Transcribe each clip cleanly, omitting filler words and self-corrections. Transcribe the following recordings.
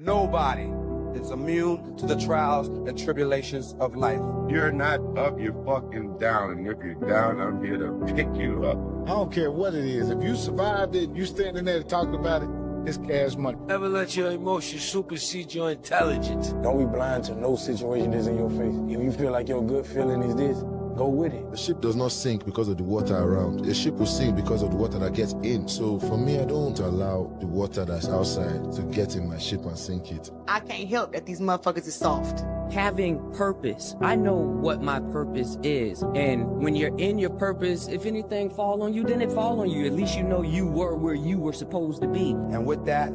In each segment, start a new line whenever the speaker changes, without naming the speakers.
Nobody is immune to the trials and tribulations of life.
You're not up, you're fucking down. And if you're down, I'm here to pick you up.
I don't care what it is. If you survived it, you standing there talking about it, it's cash money.
Never let your emotions supersede your intelligence.
Don't be blind to no situation that's in your face. If you feel like your gut feeling is this, go with it.
The ship does not sink because of the water around. The ship will sink because of the water that gets in. So for me, I don't allow the water that's outside to get in my ship and sink it.
I can't help that these motherfuckers is soft.
Having purpose. I know what my purpose is. And when you're in your purpose, if anything fall on you, then it fall on you. At least you know you were where you were supposed to be.
And with that,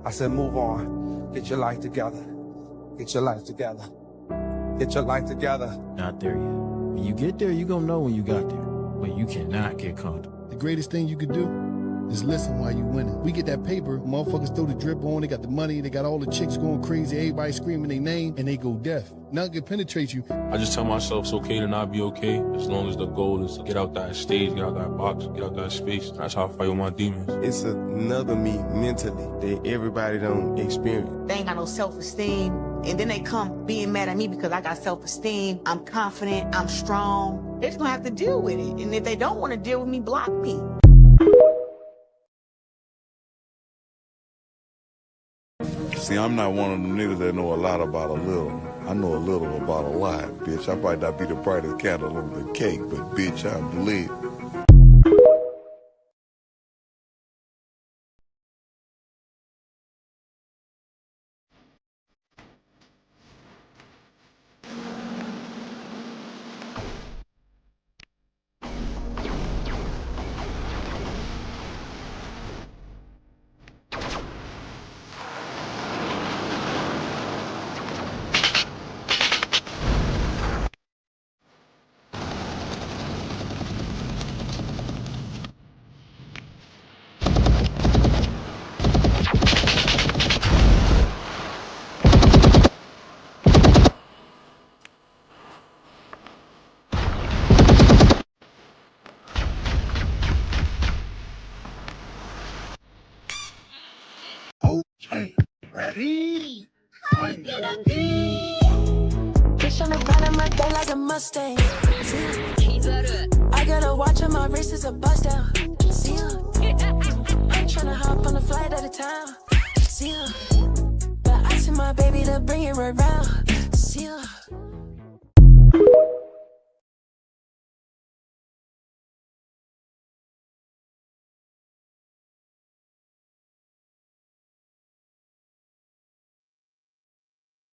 I said, move on. Get your life together. Get your life together. Get your life together.
Not there yet. When you get there, you're gonna know when you got there. But you cannot get comfortable.
The greatest thing you could do is listen while you winning. We get that paper, motherfuckers throw the drip on, they got the money, they got all the chicks going crazy, everybody screaming their name, and they go deaf. Nothing can penetrate you.
I just tell myself it's okay to not be okay, as long as the goal is to get out that stage, get out that box, get out that space. That's how I fight with my demons.
It's another me mentally that everybody don't experience.
They ain't got no self-esteem. And then they come being mad at me because I got self-esteem. I'm confident. I'm strong. They're just gonna have to deal with it. And if they don't want to deal with me, block me.
See, I'm not one of them niggas that know a lot about a little. I know a little about a lot, bitch. I might not be the brightest candle on the cake, but bitch, I'm lit.
Okay, ready?
Bitch on the ground in my day like a Mustang. I got a watch on my wrist, is a bust down. See ya. I'm tryna hop on a flight out of town. See ya. But I see my baby to bring it right round. See ya.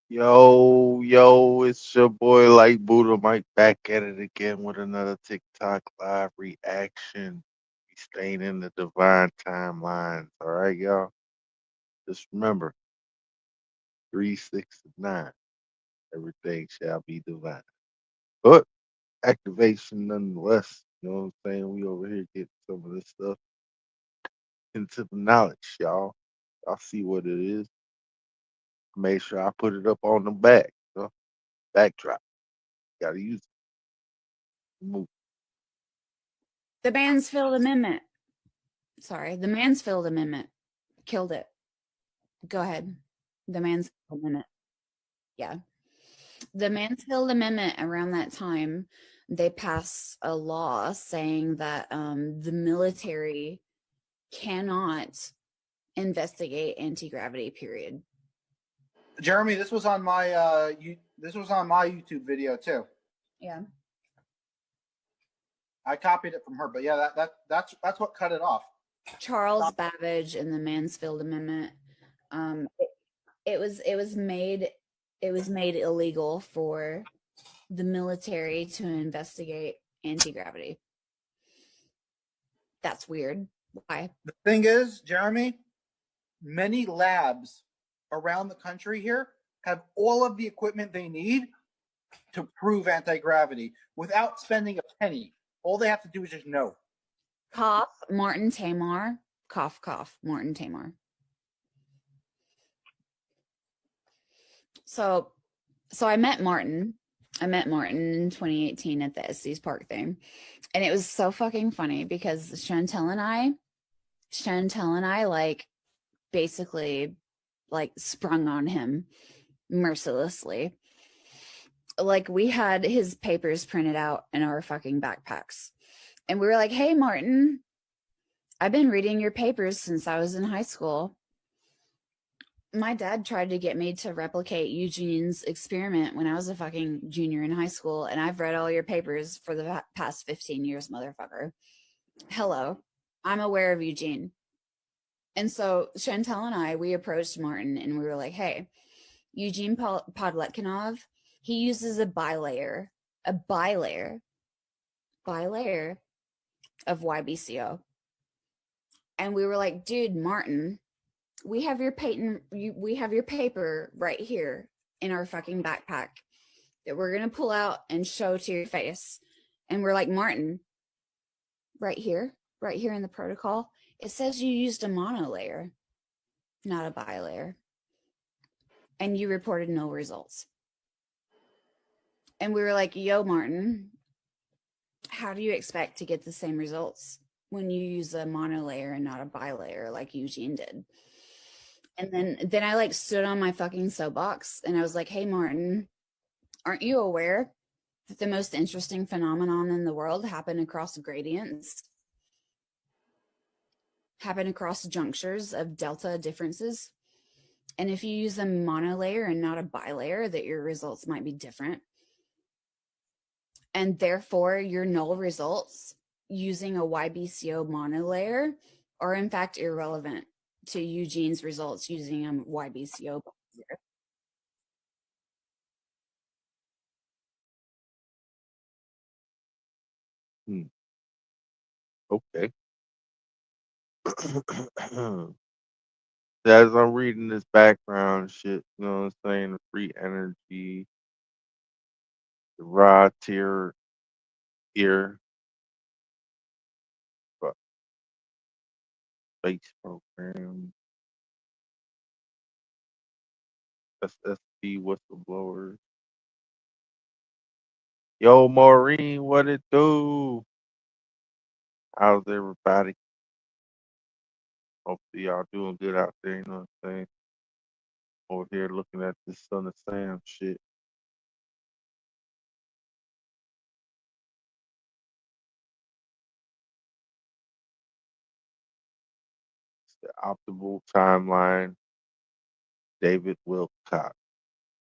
Yo, it's your boy Light Buddha Mike back at it again with another TikTok live reaction. We staying in the divine timelines, all right, y'all? Just remember, 3, 6, and 9. Everything shall be divine. But activation nonetheless, you know what I'm saying? We over here getting some of this stuff into the knowledge, y'all. Y'all see what it is. Make sure I put it up on the back, backdrop. Gotta use it. Move.
The Mansfield Amendment. Sorry, the Mansfield Amendment killed it. Go ahead. The Mansfield Amendment. Yeah. The Mansfield Amendment, around that time, they passed a law saying that the military cannot investigate anti-gravity, period.
Jeremy, this was on my this was on my YouTube video too.
Yeah.
I copied it from her, but yeah, that's what cut it off.
Charles Babbage and the Mansfield Amendment. It was made illegal for the military to investigate anti-gravity. That's weird. Why?
The thing is, Jeremy, many labs around the country here have all of the equipment they need to prove anti-gravity without spending a penny. All they have to do is just know.
Cough, Martin Tamar. Cough, cough, Martin Tamar. So I met Martin. I met Martin in 2018 at the Estes Park thing. And it was so fucking funny because Chantel and I like basically like sprung on him mercilessly. Like, we had his papers printed out in our fucking backpacks. And we were like, hey, Martin, I've been reading your papers since I was in high school. My dad tried to get me to replicate Eugene's experiment when I was a fucking junior in high school, and I've read all your papers for the past 15 years, motherfucker. Hello, I'm aware of Eugene. And so Chantel and I, we approached Martin and we were like, hey, Eugene Podletkinov, he uses a bilayer of YBCO. And we were like, dude, Martin, we have your paper right here in our fucking backpack that we're going to pull out and show to your face. And we're like, Martin, right here in the protocol, it says you used a monolayer, not a bilayer. And you reported no results. And we were like, yo, Martin, how do you expect to get the same results when you use a monolayer and not a bilayer like Eugene did? And then I like stood on my fucking soapbox and I was like, hey, Martin, aren't you aware that the most interesting phenomenon in the world happened across gradients, happen across junctures of delta differences? And if you use a monolayer and not a bilayer, that your results might be different. And therefore, your null results using a YBCO monolayer are in fact irrelevant to Eugene's results using a YBCO bilayer.
Okay. As I'm reading this background shit, you know what I'm saying? The free energy, the raw tier here, space program, SSP whistleblowers. Yo, Maureen, what it do? How's everybody? Hopefully y'all doing good out there, you know what I'm saying? Over here looking at this Son of Sam shit. It's the optimal timeline. David Wilcox.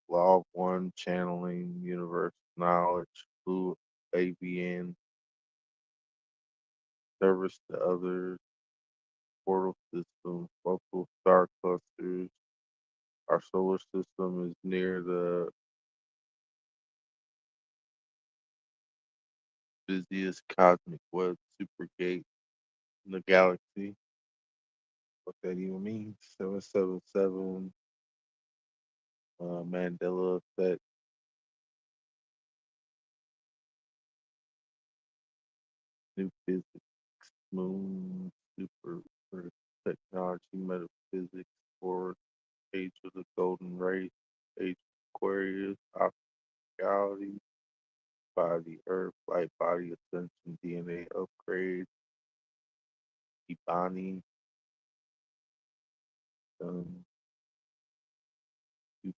Law of One, channeling universal knowledge, blue ABN, service to others, portal systems, local star clusters. Our solar system is near the busiest cosmic web supergate in the galaxy. What that even means? 777, Mandela effect. New physics, moon, super technology, metaphysics, forward, age of the golden race, age of Aquarius, reality, body, earth, light, body, ascension, DNA upgrade, Ibani,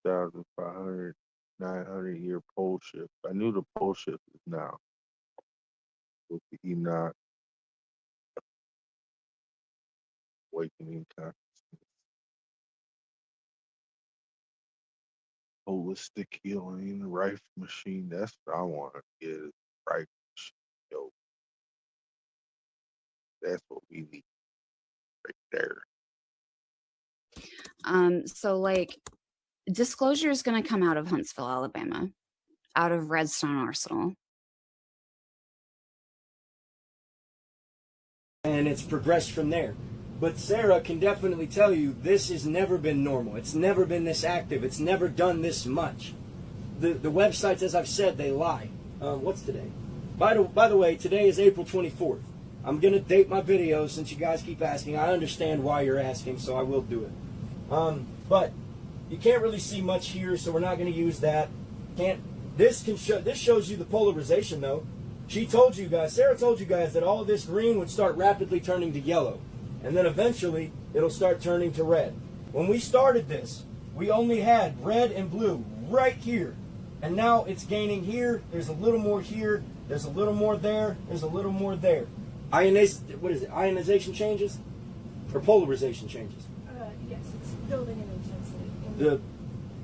2,500, 900-year pole shift. I knew the pole shift is now. With the Enoch, awakening consciousness, holistic healing, Rife machine. That's what I want to get. Is Rife machine. Yo, that's what we need right there.
So like, disclosure is going to come out of Huntsville, Alabama, out of Redstone Arsenal.
And it's progressed from there. But Sarah can definitely tell you this has never been normal. It's never been this active. It's never done this much. The websites, as I've said, they lie. What's today? By the way, today is April 24th. I'm going to date my videos since you guys keep asking. I understand why you're asking, so I will do it. But you can't really see much here, so we're not going to use that. This shows you the polarization, though. She told you guys, Sarah told you guys that all of this green would start rapidly turning to yellow. And then eventually, it'll start turning to red. When we started this, we only had red and blue right here. And now it's gaining here. There's a little more here. There's a little more there. There's a little more there. What is it? Ionization changes? Or polarization changes?
Yes, it's building in intensity.
The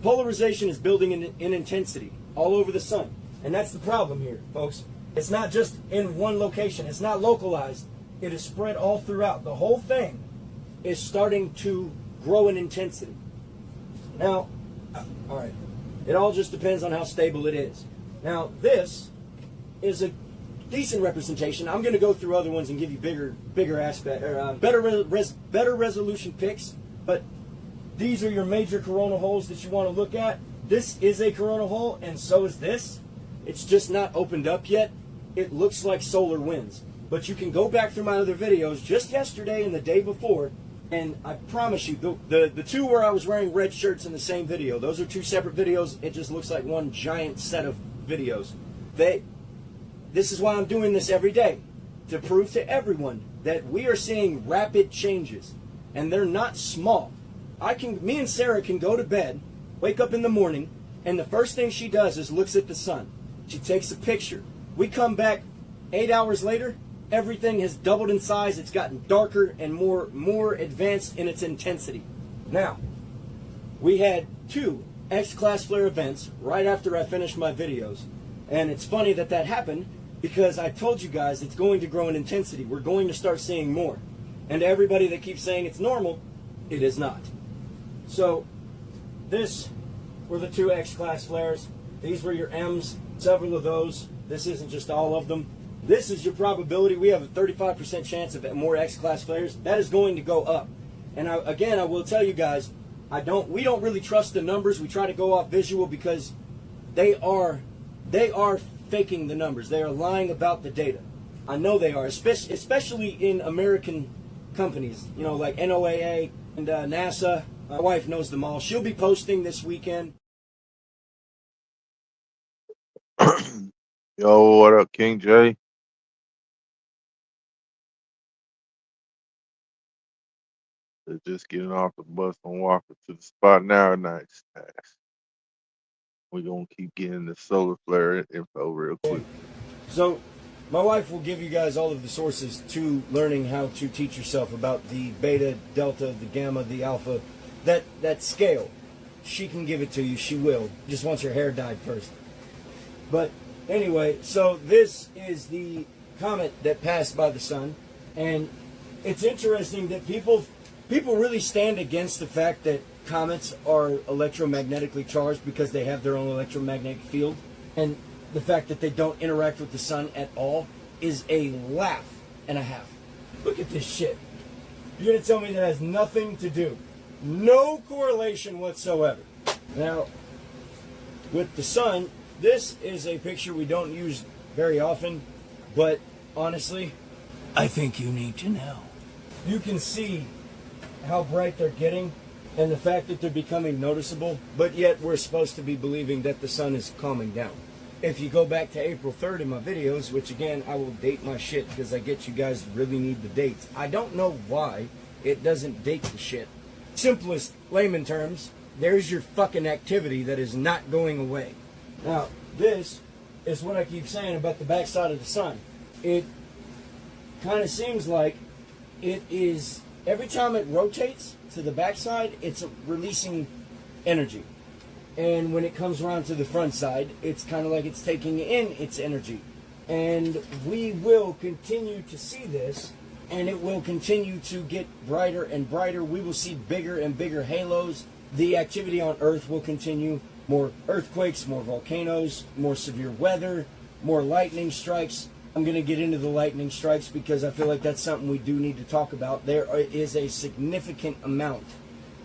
polarization is building in intensity all over the sun. And that's the problem here, folks. It's not just in one location. It's not localized. It is spread all throughout. The whole thing is starting to grow in intensity. Now, all right, it all just depends on how stable it is. Now, this is a decent representation. I'm going to go through other ones and give you bigger aspect, or better resolution pics. But these are your major coronal holes that you want to look at. This is a coronal hole, and so is this. It's just not opened up yet. It looks like solar winds. But you can go back through my other videos just yesterday and the day before, and I promise you, the two where I was wearing red shirts in the same video, those are two separate videos. It just looks like one giant set of videos. This is why I'm doing this every day, to prove to everyone that we are seeing rapid changes, and they're not small. Me and Sarah can go to bed, wake up in the morning, and the first thing she does is looks at the sun. She takes a picture. We come back 8 hours later, everything has doubled in size. It's gotten darker and more advanced in its intensity. Now, we had 2 X-class flare events right after I finished my videos. And it's funny that happened because I told you guys it's going to grow in intensity. We're going to start seeing more. And to everybody that keeps saying it's normal, it is not. So, this were the 2 X-class flares. These were your M's, several of those. This isn't just all of them. This is your probability. We have a 35% chance of more X-class flares. That is going to go up. And again, I will tell you guys, we don't really trust the numbers. We try to go off visual because they are faking the numbers. They are lying about the data. I know they are, especially in American companies, like NOAA and NASA. My wife knows them all. She'll be posting this weekend.
Yo, what up, King J? They're just getting off the bus and walking to the spot now. Nice. We're going to keep getting the solar flare info real quick.
So, my wife will give you guys all of the sources to learning how to teach yourself about the beta, delta, the gamma, the alpha, that scale. She can give it to you. She will. Just wants her hair dyed first. But anyway, so this is the comet that passed by the sun, and it's interesting that people really stand against the fact that comets are electromagnetically charged because they have their own electromagnetic field, and the fact that they don't interact with the sun at all is a laugh and a half. Look at this shit. You're going to tell me that has nothing to do, no correlation whatsoever. Now, with the sun, this is a picture we don't use very often, but honestly, I think you need to know. You can see how bright they're getting and the fact that they're becoming noticeable, but yet we're supposed to be believing that the sun is calming down. If you go back to April 3rd in my videos, which again, I will date my shit because I get you guys really need the dates. I don't know why it doesn't date the shit. Simplest layman terms, there's your fucking activity that is not going away. Now, this is what I keep saying about the backside of the sun. It kind of seems like it is, every time it rotates to the backside, it's releasing energy. And when it comes around to the front side, it's kind of like it's taking in its energy. And we will continue to see this, and it will continue to get brighter and brighter. We will see bigger and bigger halos. The activity on Earth will continue. More earthquakes, more volcanoes, more severe weather, more lightning strikes. I'm going to get into the lightning strikes because I feel like that's something we do need to talk about. There is a significant amount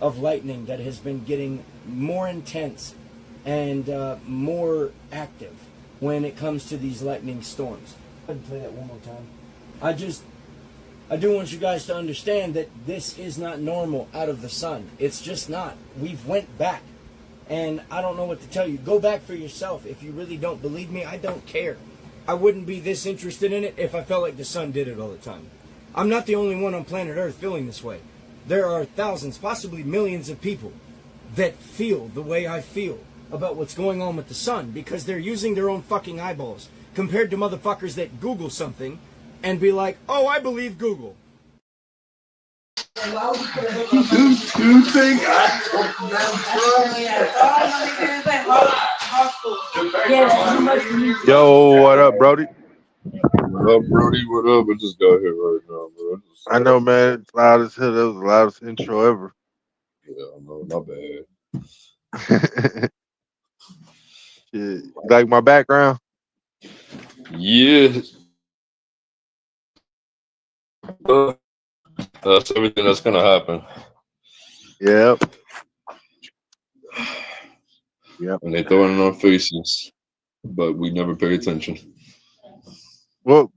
of lightning that has been getting more intense and more active when it comes to these lightning storms. Go ahead and play that one more time. I do want you guys to understand that this is not normal out of the sun. It's just not. We've went back. And I don't know what to tell you. Go back for yourself. If you really don't believe me, I don't care. I wouldn't be this interested in it if I felt like the sun did it all the time. I'm not the only one on planet Earth feeling this way. there are thousands, possibly millions of people that feel the way I feel about what's going on with the sun because they're using their own fucking eyeballs compared to motherfuckers that Google something and be like, oh, I believe Google.
You think
Yo, what up, Brody?
What up, Brody? What up? I just got here right now, bro.
I know, man. It's loud as hell. That was the loudest intro ever.
Yeah, I know. My bad.
Shit. You like my background?
Yeah. That's everything that's gonna happen.
Yep. Yep.
And they throw it in our faces, but we never pay attention.
Well,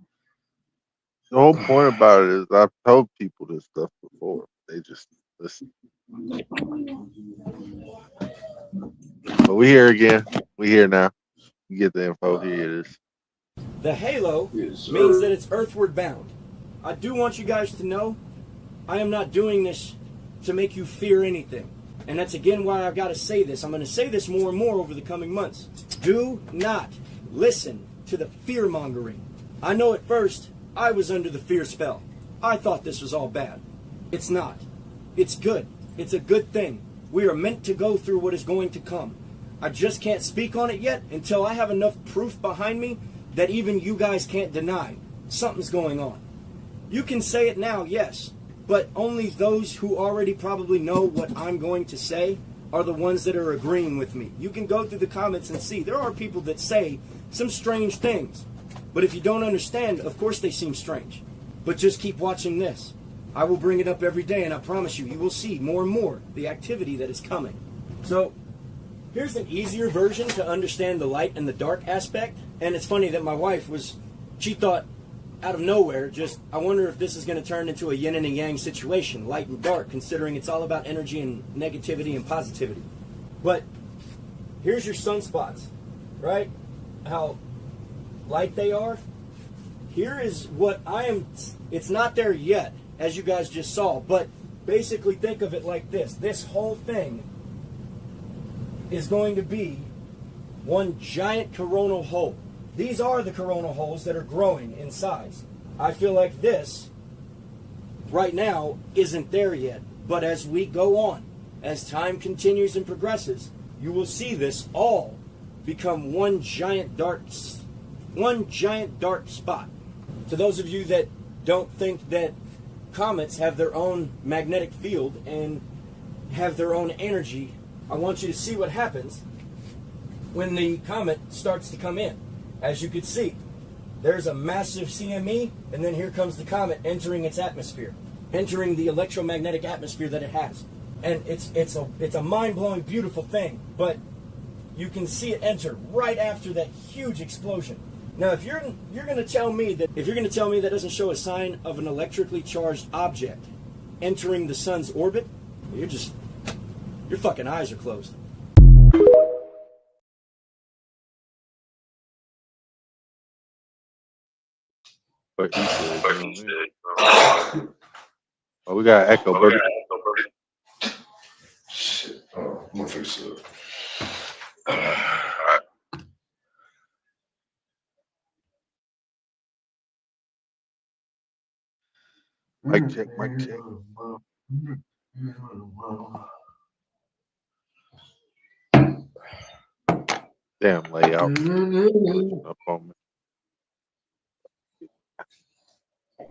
the whole point about it is I've told people this stuff before. They just listen. But we here again. We here now. You get the info. Here it is.
The halo means that it's earthward bound. I do want you guys to know I am not doing this to make you fear anything. And that's again why I've got to say this. I'm going to say this more and more over the coming months. Do not listen to the fear mongering. I know at first I was under the fear spell. I thought this was all bad. It's not. It's good. It's a good thing. We are meant to go through what is going to come. I just can't speak on it yet until I have enough proof behind me that even you guys can't deny something's going on. You can say it now, yes, but only those who already probably know what I'm going to say are the ones that are agreeing with me. You can go through the comments and see there are people that say some strange things, but if you don't understand, of course they seem strange. But just keep watching this. I will bring it up every day, and I promise you, you will see more and more the activity that is coming. So here's an easier version to understand the light and the dark aspect. And it's funny that my wife she thought out of nowhere, I wonder if this is going to turn into a yin and a yang situation, light and dark, considering it's all about energy and negativity and positivity. But here's your sunspots, right? How light they are. Here is what it's not there yet, as you guys just saw, but basically think of it like this. This whole thing is going to be one giant coronal hole. These are the coronal holes that are growing in size. I feel like this, right now, isn't there yet. But as we go on, as time continues and progresses, you will see this all become one giant dark spot. To those of you that don't think that comets have their own magnetic field and have their own energy, I want you to see what happens when the comet starts to come in. As you can see, there's a massive CME, and then here comes the comet entering its atmosphere, entering the electromagnetic atmosphere that it has. And it's a mind-blowing, beautiful thing, but you can see it enter right after that huge explosion. Now, if you're going to tell me that doesn't show a sign of an electrically charged object entering the sun's orbit, your fucking eyes are closed.
But he said, oh, we got echo, buddy.
Shit. Oh, I'm gonna fix it.
Mic check, mic check. Damn layout. Up on me.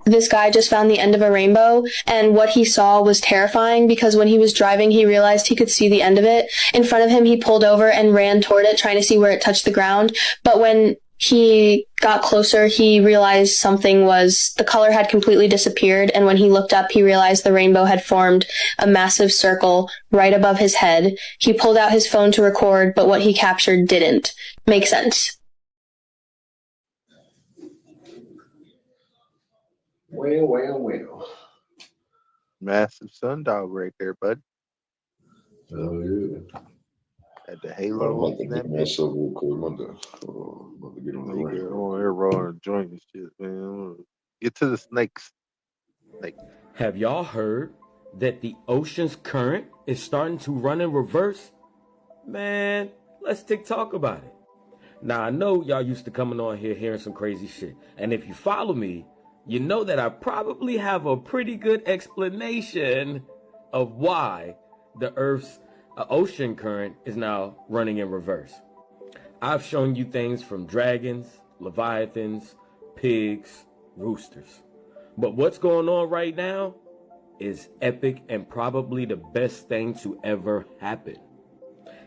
This guy just found the end of a rainbow, and what he saw was terrifying because when he was driving, he realized he could see the end of it. In front of him, he pulled over and ran toward it, trying to see where it touched the ground. But when he got closer, he realized the color had completely disappeared, and when he looked up, he realized the rainbow had formed a massive circle right above his head. He pulled out his phone to record, but what he captured didn't make sense.
Well.
Massive sundog right there, bud.
Oh, yeah.
At the halo.
I'm about to get myself real quick. I'm about to get on the
ring. I'm on here rolling a joint and shit, man. Get to the snakes.
Have y'all heard that the ocean's current is starting to run in reverse? Man, let's talk about it. Now, I know y'all used to coming on here hearing some crazy shit. And if you follow me, you know that I probably have a pretty good explanation of why the Earth's ocean current is now running in reverse. I've shown you things from dragons, leviathans, pigs, roosters. But what's going on right now is epic and probably the best thing to ever happen.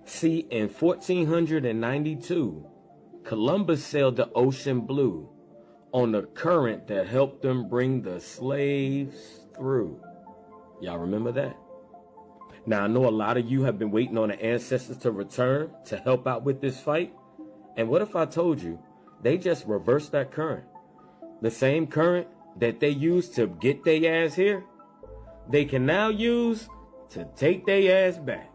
See, in 1492, Columbus sailed the ocean blue on the current that helped them bring the slaves through. Y'all remember that? Now, I know a lot of you have been waiting on the ancestors to return to help out with this fight. And what if I told you they just reversed that current? The same current that they used to get their ass here, they can now use to take their ass back.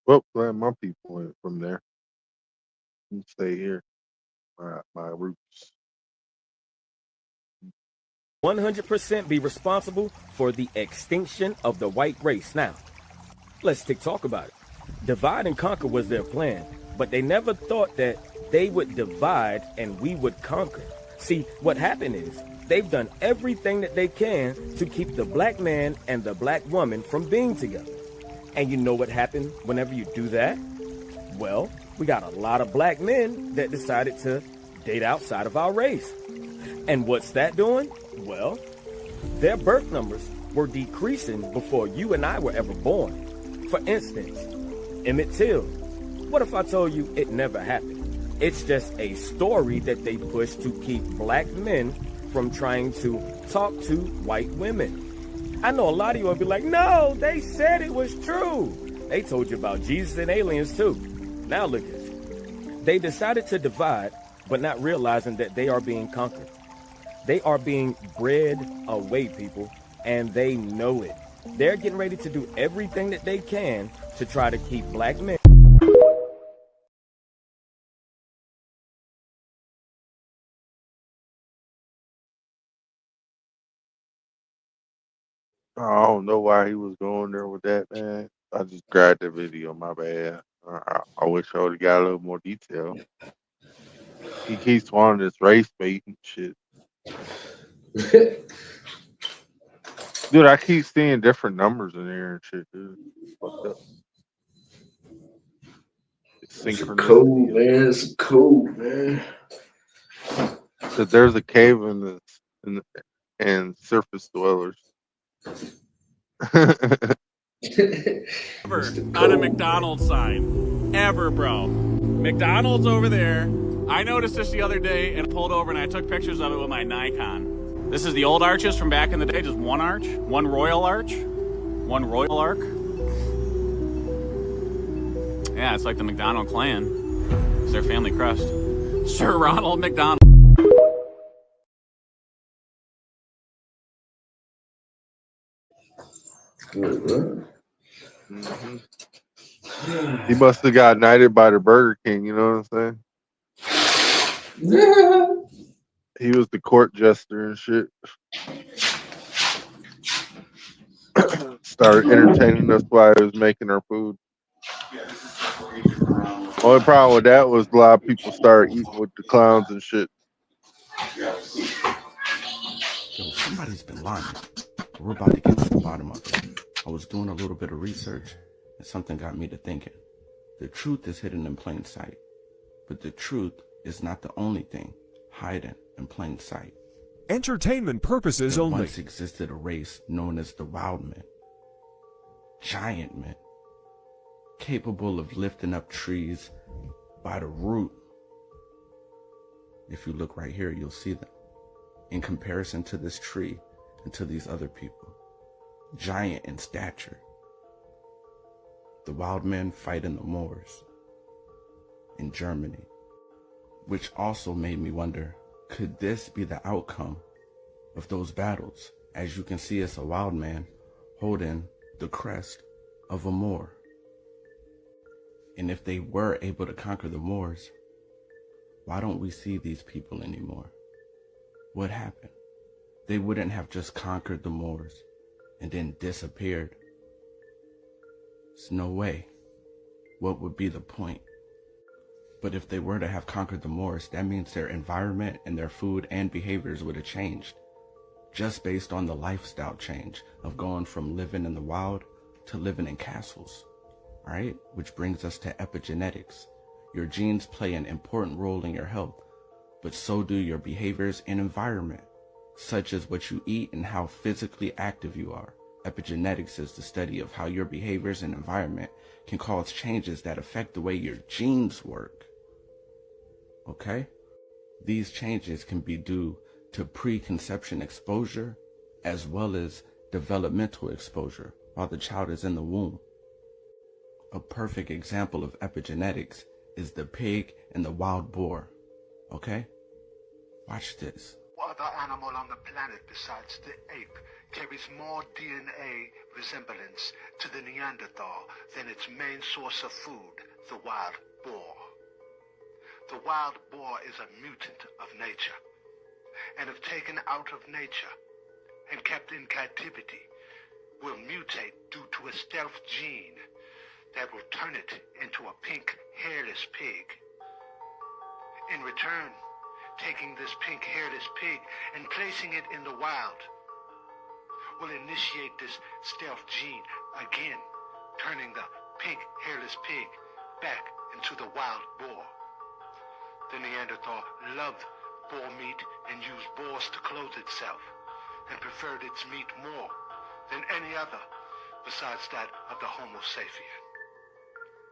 Well, glad my people went from there. You stay here. My roots.
100% be responsible for the extinction of the white race. Now, let's talk about it. Divide and conquer was their plan, but they never thought that they would divide and we would conquer. See, what happened is they've done everything that they can to keep the black man and the black woman from being together. And you know what happened whenever you do that? Well, we got a lot of black men that decided to date outside of our race. And what's that doing? Well, their birth numbers were decreasing before you and I were ever born. For instance, Emmett Till. What if I told you it never happened? It's just a story that they push to keep black men from trying to talk to white women. I know a lot of you will be like, no, they said it was true. They told you about Jesus and aliens too. Now look at you. They decided to divide, but not realizing that they are being conquered. They are being bred away, people, and they know it. They're getting ready to do everything that they can to try to keep black men.
I don't know why he was going there with that, man. I just grabbed the video. My bad. I wish I would have got a little more detail. He keeps wanting this race bait and shit. Dude, I keep seeing different numbers in there and shit, dude. Fucked up. It's
Cold, man. It's cold, man.
Cause there's a cave and surface dwellers.
Ever on a McDonald's sign. Ever, bro. McDonald's over there. I noticed this the other day and pulled over and I took pictures of it with my Nikon. This is the old arches from back in the day, just one arch, one royal arch, one royal arc. Yeah, it's like the McDonald clan. It's their family crest. Sir Ronald McDonald.
Mm-hmm. He must have got knighted by the Burger King, you know what I'm saying? He was the court jester and shit. Started entertaining us while he was making our food. Only problem with that was a lot of people started eating with the clowns and shit.
Yo, somebody's been lying. We're about to get to the bottom of it. I was doing a little bit of research, and something got me to thinking. The truth is hidden in plain sight, but the truth is not the only thing hiding in plain sight.
Entertainment purposes
there
only.
Once existed a race known as the wild men. Giant men, capable of lifting up trees by the root. If you look right here, you'll see them. In comparison to this tree and to these other people, giant in stature. The wild men fight in the Moors in Germany, which also made me wonder, could this be the outcome of those battles? As you can see, it's a wild man holding the crest of a Moor. And if they were able to conquer the Moors, Why don't we see these people anymore? What happened? They wouldn't have just conquered the Moors and then disappeared. There's no way. What would be the point? But if they were to have conquered the Moors, that means their environment and their food and behaviors would have changed, just based on the lifestyle change of going from living in the wild to living in castles. All right, which brings us to epigenetics. Your genes play an important role in your health, but so do your behaviors and environment, such as what you eat and how physically active you are. Epigenetics is the study of how your behaviors and environment can cause changes that affect the way your genes work. Okay? These changes can be due to preconception exposure as well as developmental exposure while the child is in the womb. A perfect example of epigenetics is the pig and the wild boar. Okay? Watch this.
What other animal on the planet besides the ape carries more DNA resemblance to the Neanderthal than its main source of food, the wild boar? The wild boar is a mutant of nature, and if taken out of nature and kept in captivity, will mutate due to a stealth gene that will turn it into a pink, hairless pig. In return, taking this pink, hairless pig and placing it in the wild will initiate this stealth gene again, turning the pink, hairless pig back into the wild boar. The Neanderthal loved boar meat and used boars to clothe itself, and preferred its meat more than any other besides that of the Homo sapien.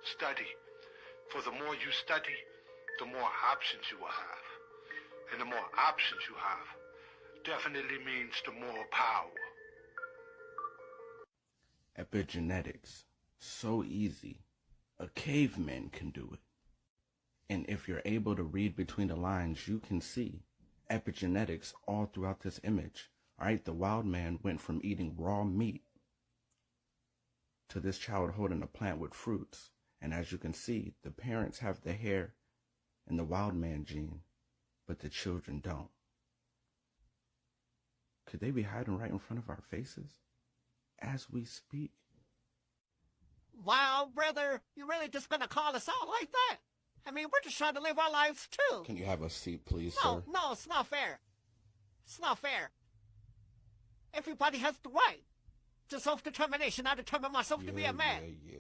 Study, for the more you study, the more options you will have. And the more options you have definitely means the more power.
Epigenetics. So easy. A caveman can do it. And if you're able to read between the lines, you can see epigenetics all throughout this image. All right, the wild man went from eating raw meat to this child holding a plant with fruits. And as you can see, the parents have the hair and the wild man gene, but the children don't. Could they be hiding right in front of our faces as we speak?
Wow, brother, you really just gonna call us out like that? I mean, we're just trying to live our lives too.
Can you have a seat, please,
No,
sir?
no, it's not fair. It's not fair. Everybody has the right to self-determination. I determine myself to be a man.
Yeah.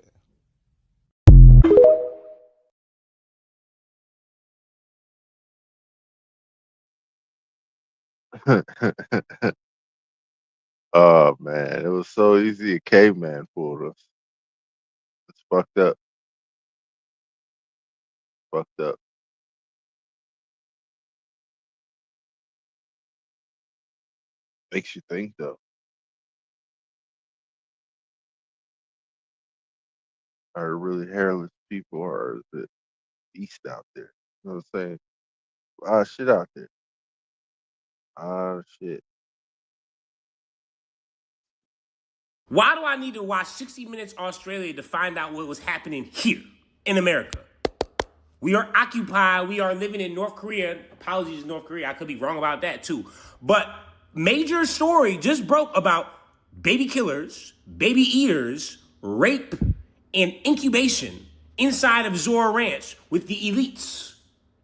Oh man, it was so easy. A caveman fooled us. It's fucked up. Fucked up. Makes you think though. Are there really hairless people, or is it beast out there? You know what I'm saying? A lot of shit out there. A lot of shit.
Why do I need to watch 60 Minutes Australia to find out what was happening here in America? We are occupied. We are living in North Korea. Apologies to North Korea. I could be wrong about that too. But major story just broke about baby killers, baby eaters, rape, and incubation inside of Zora Ranch with the elites.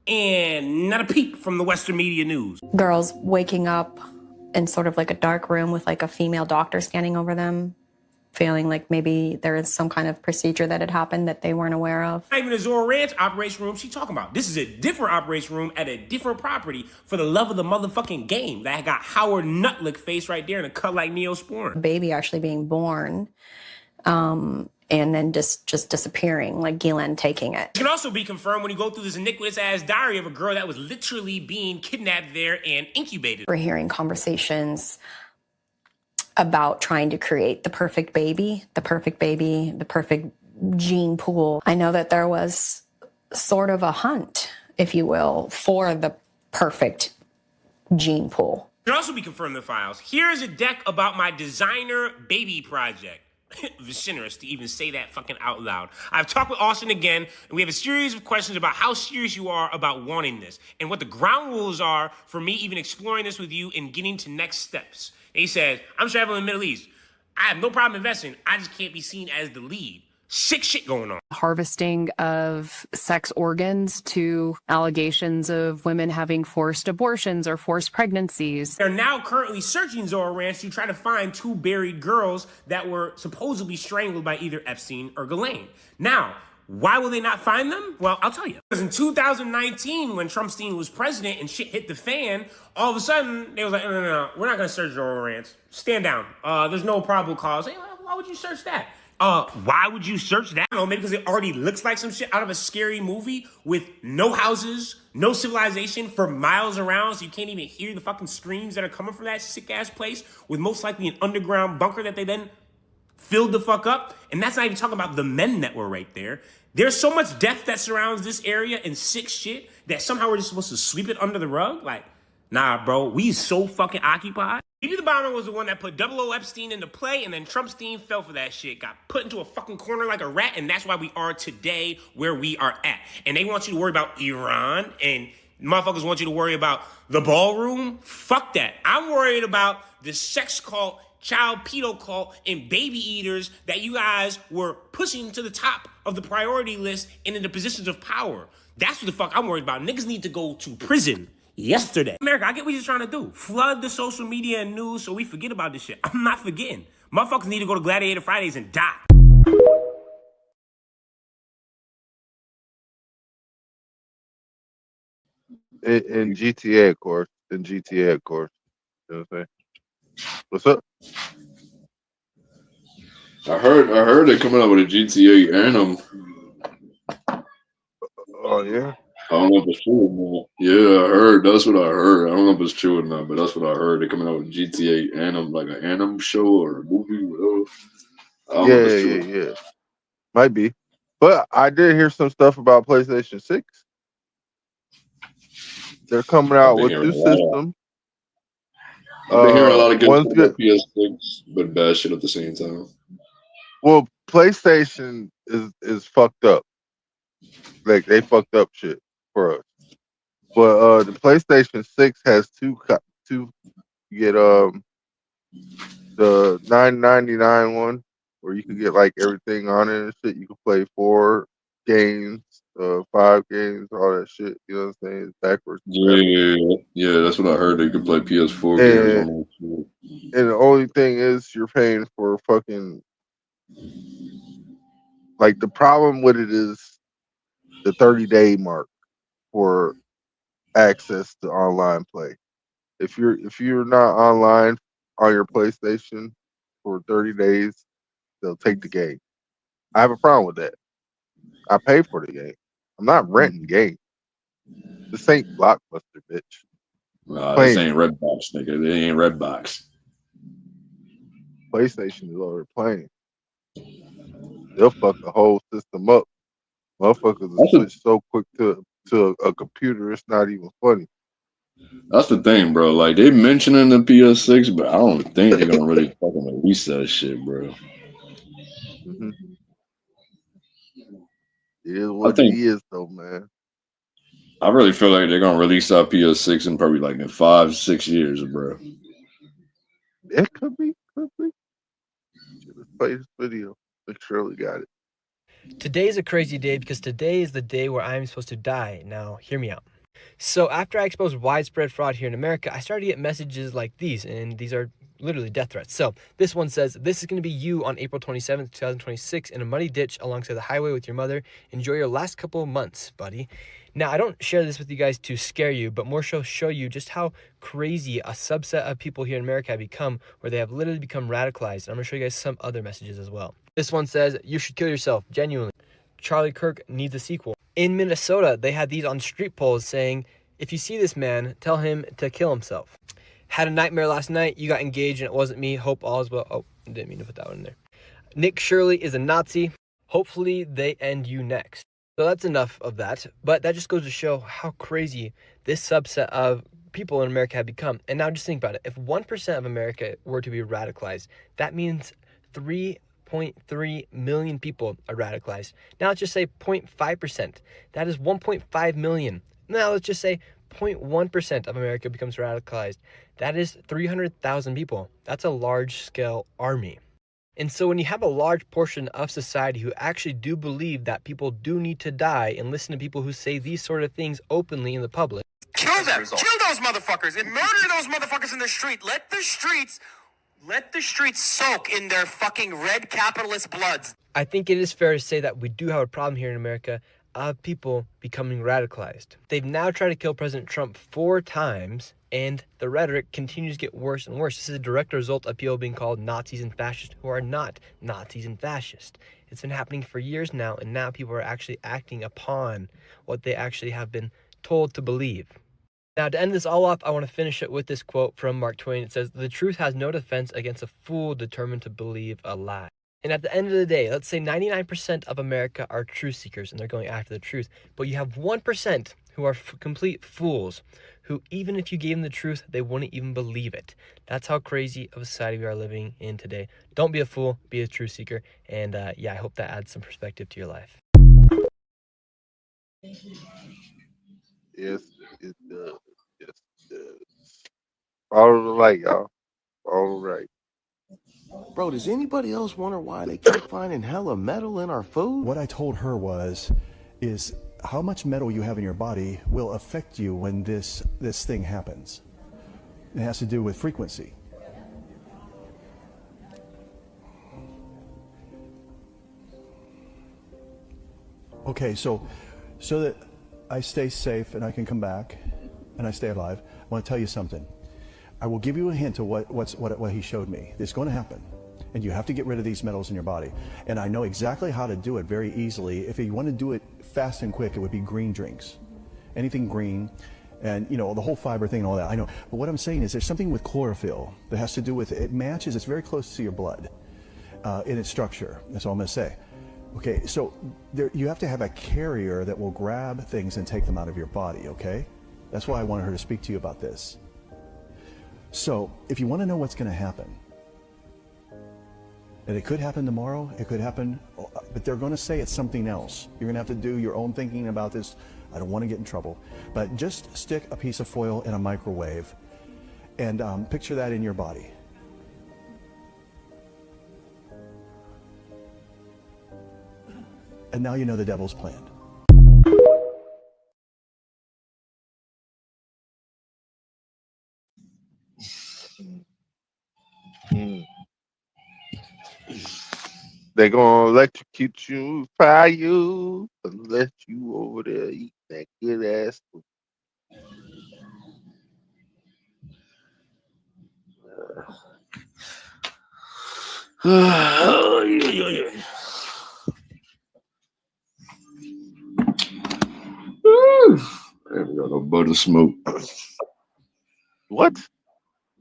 And not a peep from the Western media news.
Girls waking up in sort of like a dark room with like a female doctor standing over them, feeling like maybe there is some kind of procedure that had happened that they weren't aware of.
Not even a Zora Ranch operation room she's talking about. This is a different operation room at a different property for the love of the motherfucking game that got Howard Nutlick face right there in a cut like Neosporin.
Baby actually being born, and then just disappearing, like Ghislaine taking it.
It can also be confirmed when you go through this iniquitous ass diary of a girl that was literally being kidnapped there and incubated.
We're hearing conversations about trying to create the perfect baby, the perfect gene pool. I know that there was sort of a hunt, if you will, for the perfect gene pool.
It can also be confirmed in the files. Here's a deck about my designer baby project. Generous to even say that fucking out loud. I've talked with Austin again, and we have a series of questions about how serious you are about wanting this and what the ground rules are for me even exploring this with you and getting to next steps. And he says, I'm traveling in the Middle East. I have no problem investing. I just can't be seen as the lead. Sick shit going on.
Harvesting of sex organs to allegations of women having forced abortions or forced pregnancies.
They're now currently searching Zorro Ranch to try to find 2 buried girls that were supposedly strangled by either Epstein or Ghislaine. Now, why will they not find them? Well, I'll tell you. Because in 2019, when Trumpstein was president and shit hit the fan, all of a sudden, they was like, no, we're not going to search Zorro Ranch. Stand down. There's no probable cause. Hey, why would you search that? Why would you search that? I don't know, maybe because it already looks like some shit out of a scary movie with no houses, no civilization for miles around, so you can't even hear the fucking screams that are coming from that sick-ass place, with most likely an underground bunker that they then filled the fuck up. And that's not even talking about the men that were right there. There's so much death that surrounds this area and sick shit that somehow we're just supposed to sweep it under the rug? Like, nah, bro, we so fucking occupied. Maybe the bomber was the one that put 00 Epstein into play, and then Trumpstein fell for that shit, got put into a fucking corner like a rat, and that's why we are today where we are at. And they want you to worry about Iran, and motherfuckers want you to worry about the ballroom. Fuck that. I'm worried about the sex cult, child pedo cult, and baby eaters that you guys were pushing to the top of the priority list and into positions of power. That's what the fuck I'm worried about. Niggas need to go to prison yesterday. America, I get what you're trying to do. Flood the social media and news so we forget about this shit. I'm not forgetting. Motherfuckers need to go to Gladiator Fridays and die.
In GTA, of course. In GTA, of course. You know what I'm saying? What's up?
I heard they're coming out with a GTA Anthem.
Oh yeah.
I don't know if it's true or not. Yeah, I heard. That's what I heard. I don't know if it's true or not, but that's what I heard. They're coming out with GTA Anthem, like an Anthem show or a movie, whatever. I don't know if it's true.
Yeah. Might be. But I did hear some stuff about PlayStation 6. They're coming
I've
out
been
with
hearing
2
a lot.
systems.
I've been hearing a lot of good
One's
shit
good.
about PS6, but bad shit at the same time.
Well, PlayStation is fucked up. Like they fucked up shit for us. But the PlayStation 6 has two. You get the $9.99 one where you can get like everything on it and shit. You can play 4 games, 5 games, all that shit. You know what I'm saying? It's backwards.
Yeah, that's what I heard. They could play PS4 games on that shit.
And the only thing is you're paying for fucking, like, the problem with it is the 30-day mark for access to online play. If you're not online on your PlayStation for 30 days, they'll take the game. I have a problem with that. I pay for the game. I'm not renting game. This ain't Blockbuster, bitch.
Nah, this ain't Redbox, nigga. It ain't Redbox.
PlayStation is over playing. They'll fuck the whole system up. Motherfuckers will switch so quick to a computer, it's not even funny.
That's the thing, bro. Like, they mentioning the PS6, but I don't think they're gonna really fucking release that shit, bro.
Mm-hmm. It is what it is, though, man.
I really feel like they're gonna release that PS6 in probably like in 5-6 years, bro.
It could be. Should have played this video. Make sure we got it.
Today's a crazy day because today is the day where I'm supposed to die. Now, hear me out. So after I exposed widespread fraud here in America, I started to get messages like these, and these are literally death threats. So this one says, this is going to be you on April 27th, 2026 in a muddy ditch alongside the highway with your mother. Enjoy your last couple of months, buddy. Now, I don't share this with you guys to scare you, but more so show you just how crazy a subset of people here in America have become, where they have literally become radicalized. I'm going to show you guys some other messages as well. This one says, you should kill yourself, genuinely. Charlie Kirk needs a sequel. In Minnesota, they had these on street poles saying, if you see this man, tell him to kill himself. Had a nightmare last night, you got engaged and it wasn't me, hope all is well. Oh, didn't mean to put that one in there. Nick Shirley is a Nazi. Hopefully they end you next. So that's enough of that, but that just goes to show how crazy this subset of people in America have become. And now just think about it. If 1% of America were to be radicalized, that means 3 0.3 million people are radicalized. Now let's just say 0.5%. That is 1.5 million. Now let's just say 0.1% of America becomes radicalized. That is 300,000 people. That's a large-scale army. And so when you have a large portion of society who actually do believe that people do need to die and listen to people who say these sort of things openly in the public.
Kill them. Kill those motherfuckers and murder those motherfuckers in the street. Let the streets soak in their fucking red capitalist bloods.
I think it is fair to say that we do have a problem here in America of people becoming radicalized. They've now tried to kill President Trump 4 times, and the rhetoric continues to get worse and worse. This is a direct result of people being called Nazis and fascists who are not Nazis and fascists. It's been happening for years now, and now people are actually acting upon what they actually have been told to believe. Now, to end this all off, I want to finish it with this quote from Mark Twain. It says, "The truth has no defense against a fool determined to believe a lie." And at the end of the day, let's say 99% of America are truth seekers and they're going after the truth. But you have 1% who are complete fools, who even if you gave them the truth, they wouldn't even believe it. That's how crazy of a society we are living in today. Don't be a fool, be a truth seeker. And yeah, I hope that adds some perspective to your life.
Yes, it does. Yes, it does. Follow the light, y'all. Follow the right.
Bro, does anybody else wonder why they keep finding hella metal in our food?
What I told her is how much metal you have in your body will affect you when this thing happens. It has to do with frequency. Okay, so that I stay safe and I can come back and I stay alive, I want to tell you something. I will give you a hint of what he showed me. It's going to happen. And you have to get rid of these metals in your body. And I know exactly how to do it very easily. If you want to do it fast and quick, it would be green drinks. Anything green, and you know, the whole fiber thing and all that, I know. But what I'm saying is there's something with chlorophyll that has to do with, it matches, it's very close to your blood in its structure. That's all I'm going to say. Okay, so you have to have a carrier that will grab things and take them out of your body, okay? That's why I wanted her to speak to you about this. So, if you want to know what's going to happen, and it could happen tomorrow, it could happen, but they're going to say it's something else. You're going to have to do your own thinking about this. I don't want to get in trouble. But just stick a piece of foil in a microwave and picture that in your body. And now you know the devil's plan.
They gonna electrocute you, fire you, and let you over there eat that good ass food.
I ain't got no butter smoke.
What?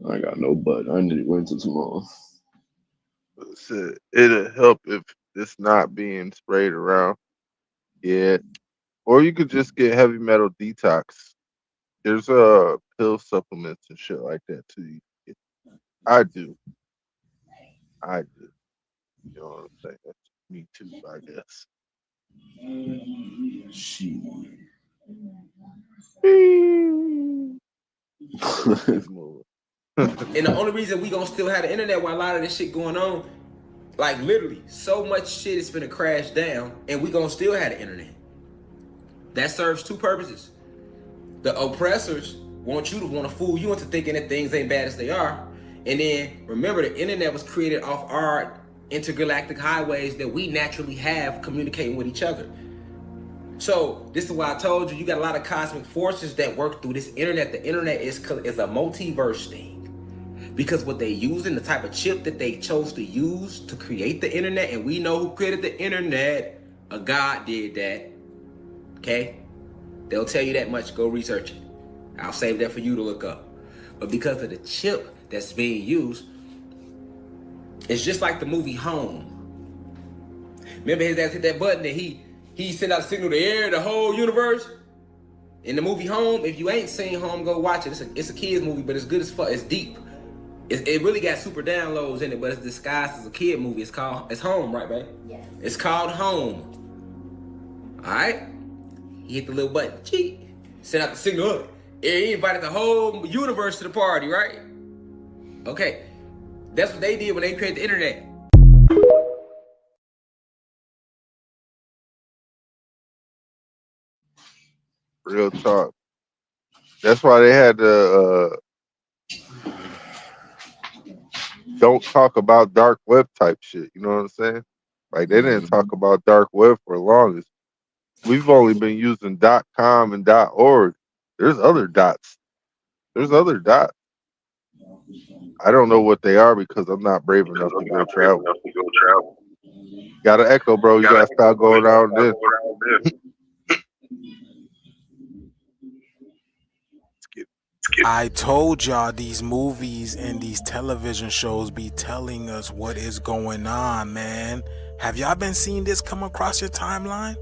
I ain't got no butter. I need to wait until tomorrow.
It'll help if it's not being sprayed around. Yeah. Or you could just get heavy metal detox. There's pill supplements and shit like that too. I do. You know what I'm saying? That's me too, I guess.
Shit.
And the only reason we gonna still have the internet while a lot of this shit going on, like literally, so much shit is finna crash down, and we gonna still have the internet. That serves 2 purposes. The oppressors want you to want to fool you into thinking that things ain't bad as they are. And then remember, the internet was created off our intergalactic highways that we naturally have communicating with each other. So this is why I told you, you got a lot of cosmic forces that work through this internet. The internet is a multiverse thing. Because what they using, the type of chip that they chose to use to create the internet, and we know who created the internet, a God did that. Okay? They'll tell you that much. Go research it. I'll save that for you to look up. But because of the chip that's being used, it's just like the movie Home. Remember his ass hit that button and he sent out a signal to the whole universe? In the movie Home, if you ain't seen Home, go watch it. It's a kid's movie, but it's good as fuck. It's deep. It really got super downloads in it, but it's disguised as a kid movie. It's Home, right, babe? Yes. It's called Home. All right? He hit the little button. Cheat. Sent out the signal. He invited the whole universe to the party, right? Okay. That's what they did when they created the internet.
Real talk. That's why they had to don't talk about dark web type shit. You know what I'm saying? Like they didn't talk about dark web for the longest. We've only been using .com and .org. There's other dots. There's other dots. I don't know what they are because I'm not brave enough to go travel. Got an echo, bro. You gotta stop going out there.
I told y'all these movies and these television shows be telling us what is going on, man. Have y'all been seeing this come across your timeline?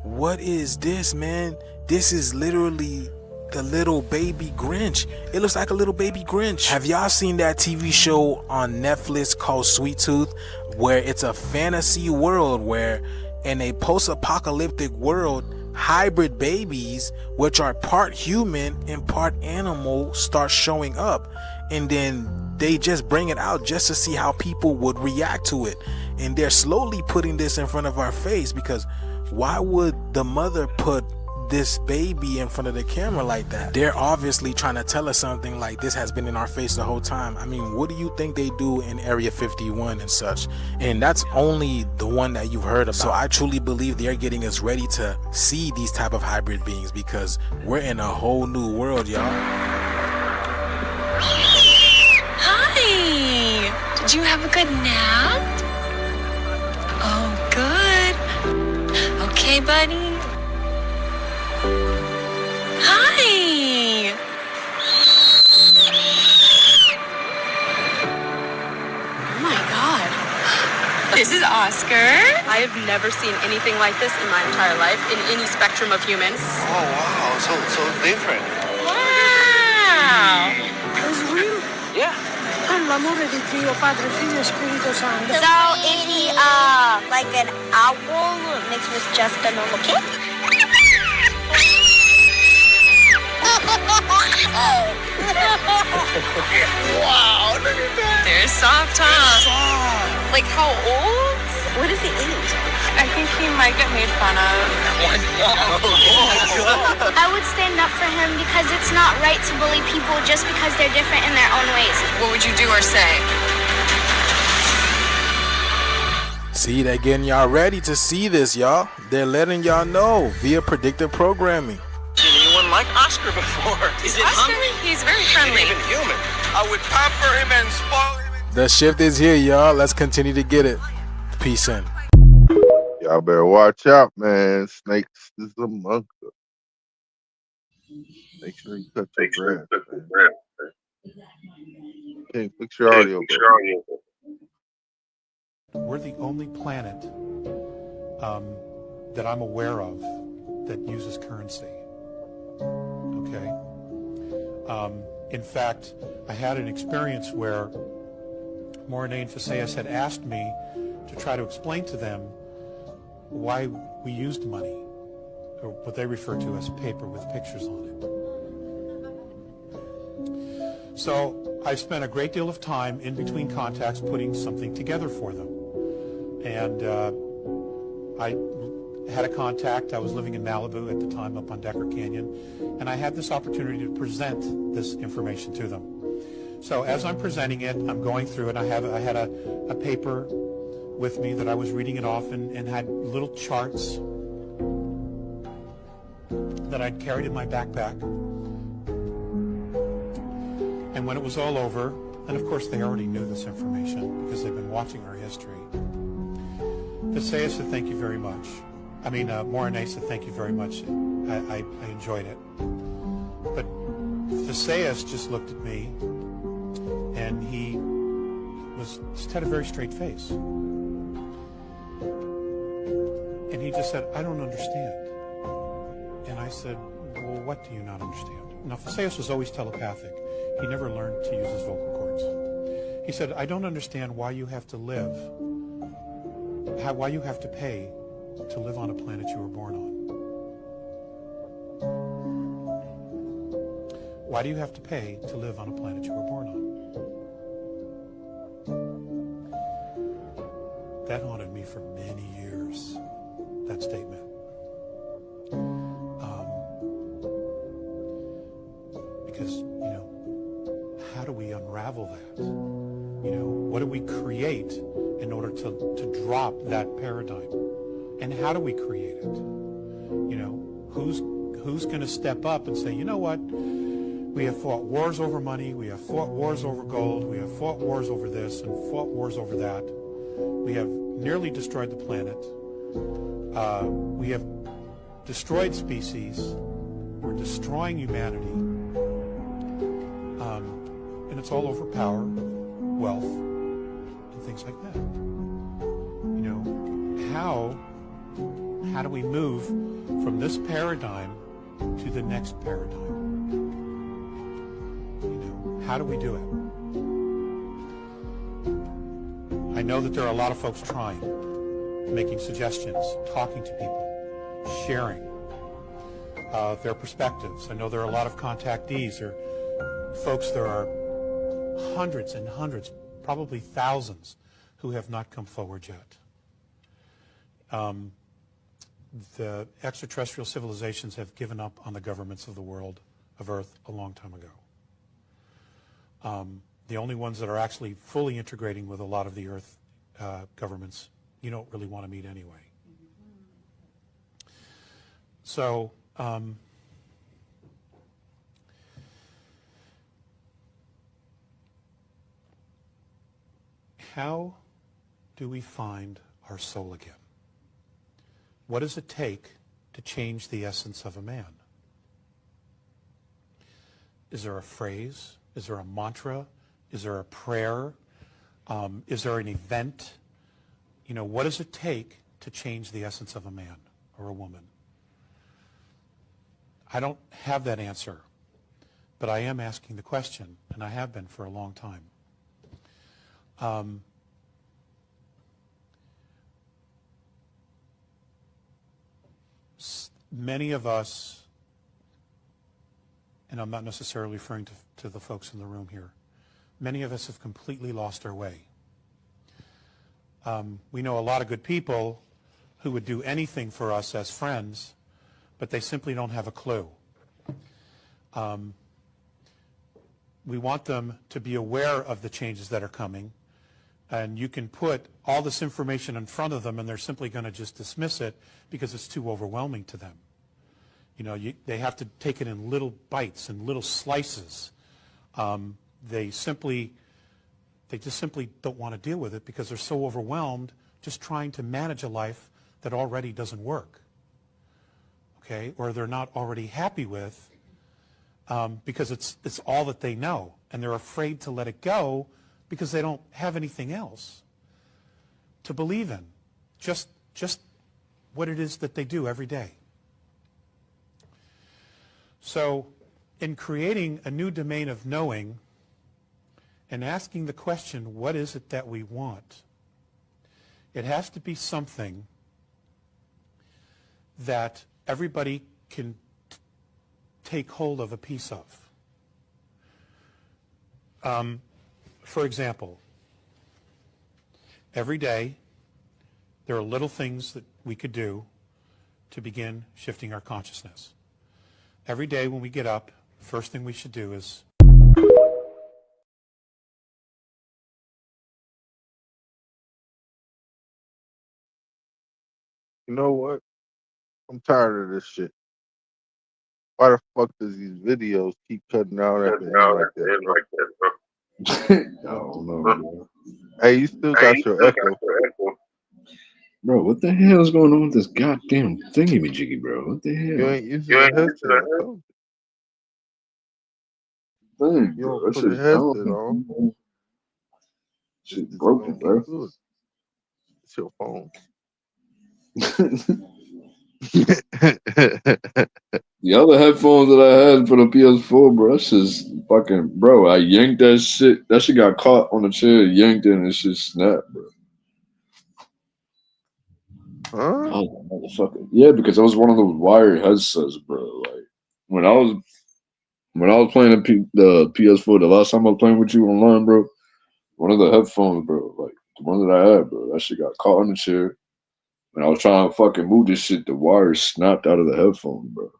What is this, man? This is literally the little baby Grinch. It looks like a little baby Grinch. Have y'all seen that TV show on Netflix called Sweet Tooth, where it's a fantasy world where in a post-apocalyptic world, hybrid babies, which are part human and part animal, start showing up, and then they just bring it out just to see how people would react to it. And they're slowly putting this in front of our face, because why would the mother put this baby in front of the camera like that? They're obviously trying to tell us something like this has been in our face the whole time. I mean, what do you think they do in Area 51 and such? And that's only the one that you've heard about. So I truly believe they're getting us ready to see these type of hybrid beings, because we're in a whole new world, y'all.
Hi! Did you have a good nap? Oh, good. Okay, buddy. Hi! Oh my God. This is Oscar. I have never seen anything like this in my entire life in any spectrum of humans.
Oh, wow. So different.
Wow!
It's real?
Yeah.
L'amore di Dio, Padre, Figlio e Spirito Santo.
So is he like an owl mixed with just a normal kid? Wow, look at that. They're soft, huh? Like how old? What does he eat? I think he might get made fun of.
I would stand up for him because it's not right to bully people just because they're different in their own ways.
What would you do or say?
See, they're getting y'all ready to see this, y'all. They're letting y'all know via predictive programming.
Seen anyone like Oscar before? Is it
Oscar?
hungry?
He's very friendly.
Even human. I would pamper him and spoil him.
The shift is here, y'all. Let's continue to get it. Peace in.
Y'all better watch out, man. Snakes is among us. Make sure you cut your grass. Okay, fix your audio.
We're the only planet that I'm aware of that uses currency. Okay. In fact, I had an experience where Mornay and Faseas had asked me to try to explain to them why we used money, or what they refer to as paper with pictures on it. So I spent a great deal of time in between contacts putting something together for them. And I had a contact. I was living in Malibu at the time, up on Decker Canyon, and I had this opportunity to present this information to them. So as I'm presenting it, I'm going through it. I had a paper with me that I was reading it off, and had little charts that I'd carried in my backpack. And when it was all over, and of course they already knew this information because they've been watching our history, Faseas said, "Thank you very much." I mean, Mornay said, "Thank you very much. I enjoyed it." But Faseas just looked at me, and he just had a very straight face. And he just said, "I don't understand." And I said, "Well, what do you not understand?" Now, Faseas was always telepathic. He never learned to use his vocal cords.
He said, I don't understand why you have to live, why you have to pay to live on a planet you were born on. Why do you have to pay to live on a planet you were born on? That haunted me for many years, that statement. Because, you know, how do we unravel that? You know, what do we create in order to drop that paradigm? And how do we create it? You know, who's going to step up and say, you know what? We have fought wars over money. We have fought wars over gold. We have fought wars over this and fought wars over that. We have nearly destroyed the planet. We have destroyed species. We're destroying humanity. And it's all over power, wealth, and things like that. You know, how do we move from this paradigm to the next paradigm? You know, how do we do it? I know that there are a lot of folks trying, making suggestions, talking to people, sharing their perspectives. I know there are a lot of contactees or folks, there are hundreds and hundreds, probably thousands, who have not come forward yet. The extraterrestrial civilizations have given up on the governments of the world, of Earth, a long time ago. The only ones that are actually fully integrating with a lot of the Earth governments, you don't really want to meet anyway. So, how do we find our soul again? What does it take to change the essence of a man? Is there a phrase? Is there a mantra? Is there a prayer? Is there an event? You know, what does it take to change the essence of a man or a woman? I don't have that answer, but I am asking the question, and I have been for a long time. Many of us, and I'm not necessarily referring to the folks in the room here, many of us have completely lost our way. We know a lot of good people who would do anything for us as friends, but they simply don't have a clue. We want them to be aware of the changes that are coming, and you can put all this information in front of them and they're simply going to just dismiss it because it's too overwhelming to them. You know, they have to take it in little bites and little slices. They just simply don't want to deal with it because they're so overwhelmed just trying to manage a life that already doesn't work, okay, or they're not already happy with because it's all that they know, and they're afraid to let it go because they don't have anything else to believe in, just what it is that they do every day. So in creating a new domain of knowing and asking the question, what is it that we want? It has to be something that everybody can take hold of a piece of. For example, every day there are little things that we could do to begin shifting our consciousness. Every day when we get up, the first thing we should do is
You know what? I'm tired of this shit. Why the fuck does these videos keep cutting out at the end like that, bro?
I don't know, bro.
Hey, you still got your echo.
Bro, what the hell is going on with this goddamn thingy-majiggy, bro? What the hell?
You ain't using a headset. I told
Dang,
you.
bro,
Don't
that
put a
shit
headset on.
Shit broken, bro.
Good. It's your phone.
The other headphones that I had for the PS4, bro, that's just fucking, bro. I yanked that shit. That shit got caught on the chair, yanked it, and it shit snapped, bro.
Huh?
Oh, motherfucker. Yeah, because it was one of those wired headsets, bro. Like when I was playing the PS4, the last time I was playing with you online, bro. One of the headphones, bro, like the one that I had, bro, that shit got caught on the chair. When I was trying to fucking move this shit, the wire snapped out of the headphone, bro.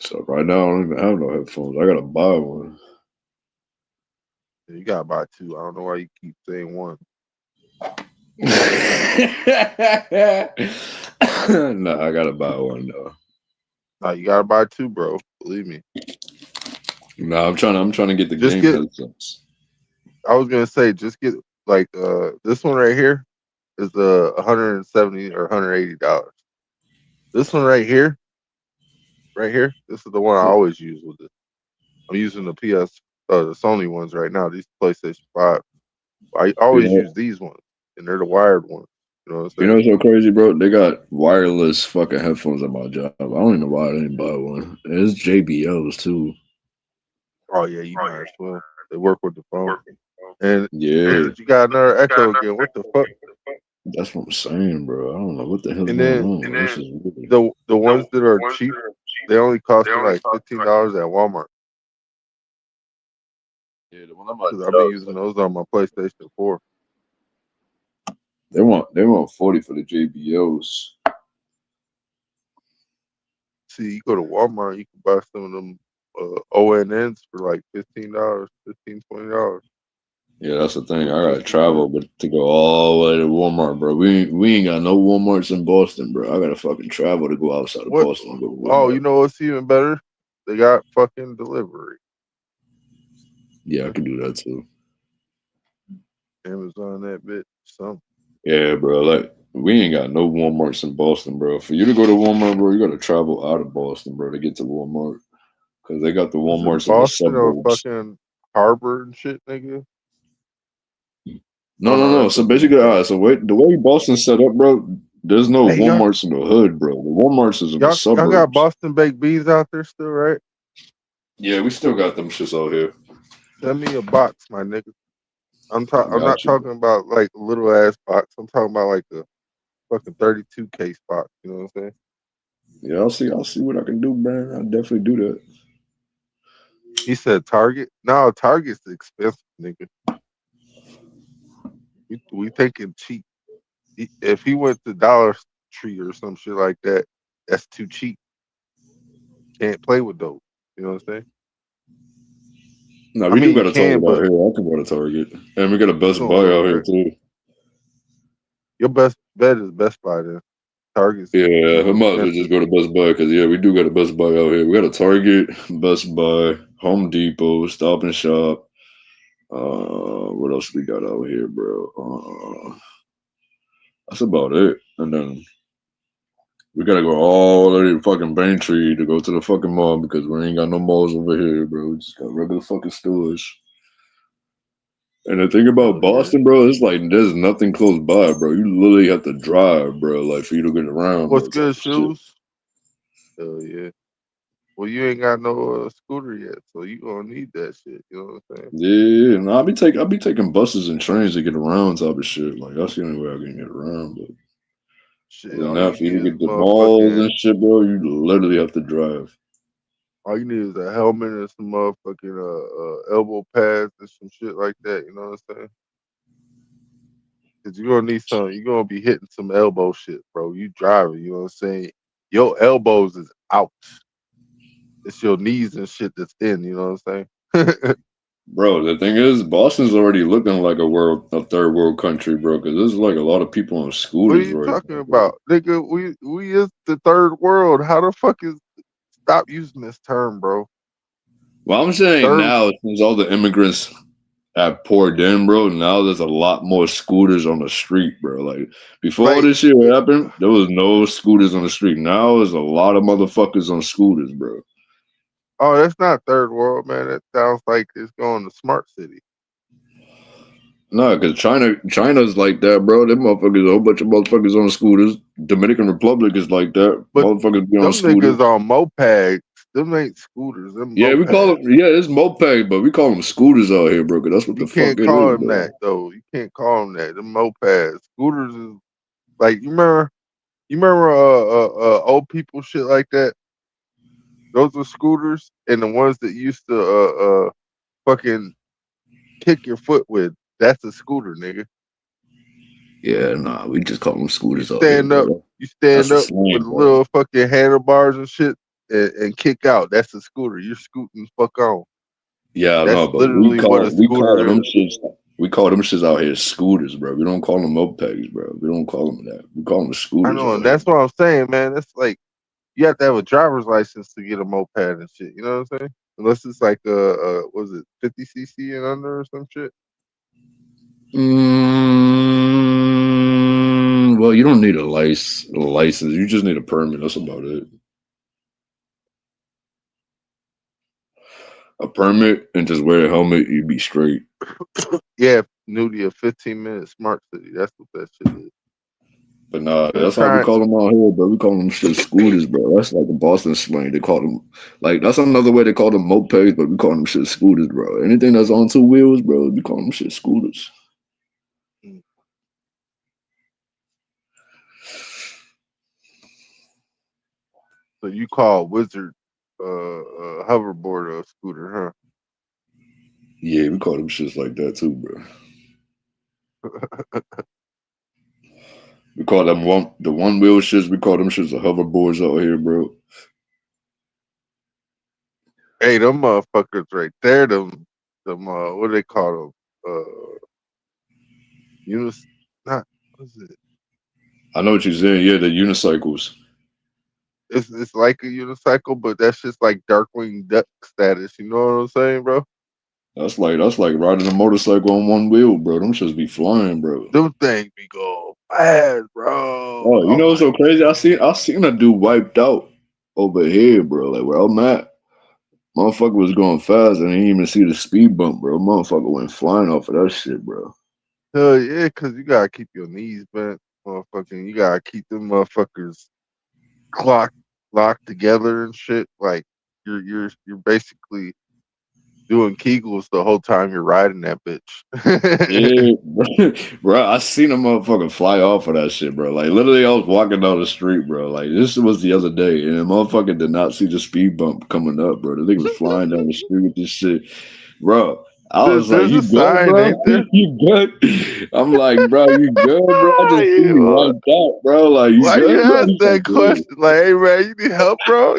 So right now I don't even have no headphones. I gotta buy one.
You gotta buy two. I don't know why you keep saying one.
Nah, I gotta buy one though.
Nah, you gotta buy two, bro. Believe me.
Nah, I'm trying to get the
Just
game
get.
headsets.
I was gonna say, just get like this one right here is $170 or $180. This one right here, this is the one I always use with it. I'm using the the Sony ones right now. These PlayStation 5. I always use these ones, and they're the wired ones. You know what I'm
You
saying?
know what's so crazy, bro? They got wireless fucking headphones at my job. I don't even know why I didn't buy one. It's JBLs too.
Oh yeah, you might as well. They work with the phone. And
Yeah,
you got another Echo again. What the fuck?
that's what I'm saying, bro. I don't know what the hell's
And
going
then
on. This is weird.
the ones that are cheap, they only cost me like $15 at Walmart.
Yeah, the one on my
Because I've been
job,
using those on my PlayStation 4.
they want 40 for the JBLs.
See, you go to Walmart, you can buy some of them ONNs for like $15, $20.
Yeah, that's the thing. I gotta travel, but to go all the way to Walmart, bro. We ain't got no Walmarts in Boston, bro. I gotta fucking travel to go outside of
What?
Boston and go to
Oh,
Walmart.
you know what's even better? They got fucking delivery.
Yeah, I can do that too.
Amazon that bitch. Some.
Yeah, bro. Like we ain't got no Walmarts in Boston, bro. For you to go to Walmart, bro, you gotta travel out of Boston, bro, to get to Walmart. Cause they got the
Is it
Walmarts in the
Boston or
suburbs.
fucking Harbor and shit, nigga?
No,
Oh
no,
no,
no.
that's
So
up
basically,
north.
so wait, the way Boston's set up, bro, there's no
Hey,
Walmarts in the hood, bro. The Walmarts is in the
y'all got
suburbs.
Boston baked beans out there still, right?
Yeah, we still got them shits out here.
Send me a box, my nigga. I'm not
Got you, bro.
talking about like a little ass box. I'm talking about like a fucking 32 case box. You know what I'm saying?
Yeah, I'll see what I can do, man. I'll definitely do that.
He said Target. No, Target's expensive, nigga. We thinking cheap. If he went to Dollar Tree or some shit like that, that's too cheap. Can't play with those. You know what I'm saying?
No,
I
we do
mean, you
got a
can,
Target out
but
here. I can go to Target. And we got a
you
Best
gonna
Buy
look
out here
crazy.
too.
Your best bet is Best Buy then. Target's
Yeah,
a
I
little
might as well
expensive.
just go to Best Buy because yeah, we do got a Best Buy out here. We got a Target, Best Buy, Home Depot, Stop and Shop. What else we got out here, bro? That's about it. And then we gotta go all the way to fucking Braintree to go to the fucking mall because we ain't got no malls over here, bro. We just got regular fucking stores. And the thing about
Hell yeah.
Boston, bro, it's like there's nothing close by, bro. You literally have to drive, bro, like for you to get around,
What's
bro, type
good,
of shit.
shoes? Hell yeah. Well, you ain't got no scooter yet, so you gonna need that shit. You know what I'm saying?
Yeah, no, I'll be taking buses and trains to get around, type of shit. Like that's the only way I can get around. But
Shit,
other than
all
that,
you
for you
need
to
is
get the malls
motherfucking.
and shit, bro, you literally have to drive.
All you need is a helmet and some motherfucking elbow pads and some shit like that. You know what I'm saying? Cause you're gonna need some. You're gonna be hitting some elbow shit, bro. You driving. You know what I'm saying? Your elbows is out. It's your knees and shit that's in. You know what I'm saying?
Bro, the thing is, Boston's already looking like a third world country, bro. Because there's like a lot of people on
What are
scooters
you
right
talking
now, bro.
about, nigga? We is the third world. How the fuck is? Stop using this term, bro.
Well, I'm saying
Third.
now, since all the immigrants have poured in, bro, now there's a lot more scooters on the street, bro. Like before all
Like,
this shit happened, there was no scooters on the street. Now there's a lot of motherfuckers on scooters, bro.
oh, that's not third world, man. That sounds like it's going to smart city.
Nah, cause China's like that, bro. Them motherfuckers, a whole bunch of motherfuckers on scooters. Dominican Republic is like that.
But
Motherfuckers be on
them
scooters.
niggas on mopeds. Them ain't scooters. Them
Yeah, we call
mopeds.
them. Yeah, it's moped, but we call them scooters out here, bro. Cause that's what
You
the fuck
can't
it
call
is,
them
bro.
that though. You can't call them that. Them mopeds. Scooters is like you remember old people shit like that. Those are scooters, and the ones that used to fucking kick your foot with. That's a scooter, nigga.
Yeah, nah, we just call them
You
scooters out here,
stand up.
bro.
You
That's
stand
the
up with
slang, bro.
little fucking handlebars and shit, and kick out. That's a scooter. You're scooting the fuck on.
Yeah, I
That's
know, but
literally what a
we call
scooter
them
is.
shits. We call them shits out here scooters, bro. We don't call them mopeds, bro. We don't call them that. We call them
I
scooters
know,
out
and
here.
that's what I'm saying, man. It's like you have to have a driver's license to get a moped and shit. You know what I'm saying? Unless it's like was it 50cc and under or some shit?
Well, you don't need a license. You just need a permit. That's about it. A permit and just wear a helmet. You'd be straight.
Yeah, Nudie, a 15-minute smart city. That's what that shit is.
But nah,
They're
that's how we
trying.
call them out here, bro. We call them shit scooters, bro. That's like a Boston slang. They call them like that's another way they call them mopeds, but we call them shit scooters, bro. Anything that's on two wheels, bro, we call them shit scooters.
So you call Wizard hoverboard a scooter, huh?
Yeah, we call them shits like that too, bro. We call them the one wheel shits. We call them shits the hoverboards out here, bro.
Hey, them motherfuckers right there, them what do they call them? Not what's it?
I know what you're saying. Yeah, the unicycles.
It's like a unicycle, but that's just like Darkwing Duck status. You know what I'm saying, bro?
That's like riding a motorcycle on one wheel, bro. Them shits be flying, bro.
Them things be going fast, bro.
Oh, you
Oh
know what's
my
so crazy? I seen a dude wiped out over here, bro. Like where I'm at. Motherfucker was going fast and he didn't even see the speed bump, bro. Motherfucker went flying off of that shit, bro.
hell yeah, cause you gotta keep your knees bent, motherfucking. You gotta keep them motherfuckers locked together and shit. Like you're basically doing Kegels the whole time you're riding that bitch.
Yeah, bro. I seen a motherfucker fly off of that shit, bro. Like literally, I was walking down the street, bro. Like this was the other day, and the motherfucker did not see the speed bump coming up, bro. The nigga was flying down the street with this shit, bro. I was like,
There's
"You
a
good,
sign,
bro?
ain't there?
You good?" I'm like, "Bro, you good, bro? I just see you wiped out, bro. Like, you
Why you
good, bro?"
ask
He's like,
that question? Like, hey man, you need help, bro?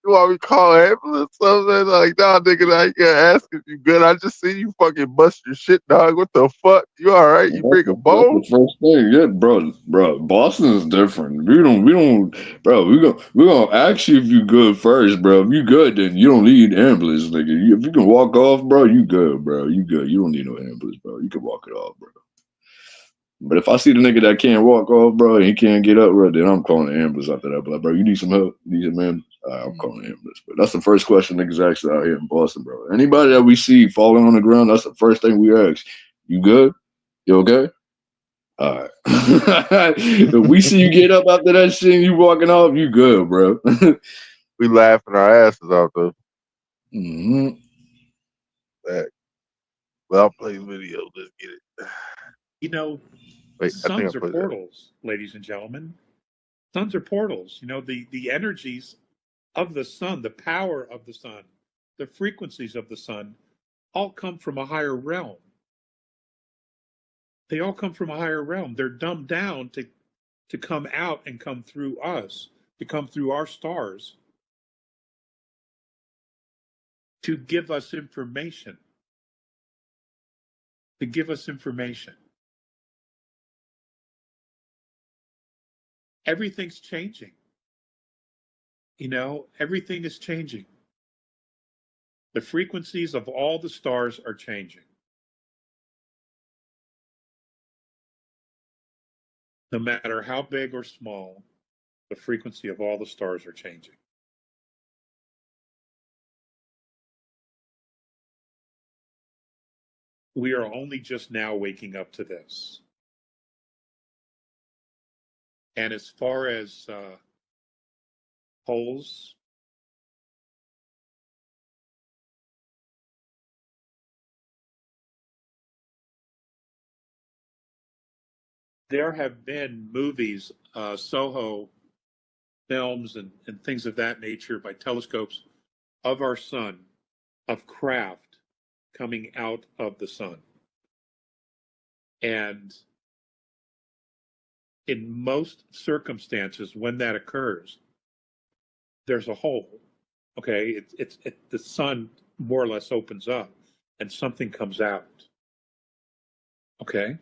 You want me to call an ambulance? Something like, nah, nigga, I ain't gonna ask if you good. I just seen you fucking bust your shit, dog. What the fuck? You all right? You bring a
That's
bone?
the first thing, yeah, bro. Bro, Boston is different. We don't, bro. We gonna ask you if you good first, bro. If you good, then you don't need ambulance, nigga. If you can walk off, bro, you good, bro. You good. You don't need no ambulance, bro. You can walk it off, bro. But if I see the nigga that can't walk off, bro, and he can't get up, bro, then I'm calling the ambulance after that. But like, bro, you need some help? You need some ambulance? I'm calling the ambulance. But that's the first question niggas ask out here in Boston, bro. Anybody that we see falling on the ground, that's the first thing we ask. You good? You okay? All right. If we see you get up after that shit and you walking off, you good, bro.
We laughing our asses off though.
Mm-hmm.
Well, I'll play video. Let's get it.
You know,
Wait, I think I
suns are
played that.
portals, ladies and gentlemen. Suns are portals. You know, the energies of the sun, the power of the sun, the frequencies of the sun all come from a higher realm. They all come from a higher realm. They're dumbed down to come out and come through us, to come through our stars, to give us information. To give us information. Everything's changing. You know, everything is changing. The frequencies of all the stars are changing. No matter how big or small, the frequency of all the stars are changing. We are only just now waking up to this. And as far as polls, there have been movies, Soho films and things of that nature by telescopes of our sun, of craft coming out of the sun. And in most circumstances, when that occurs, there's a hole. Okay, the sun more or less opens up, and something comes out. Okay,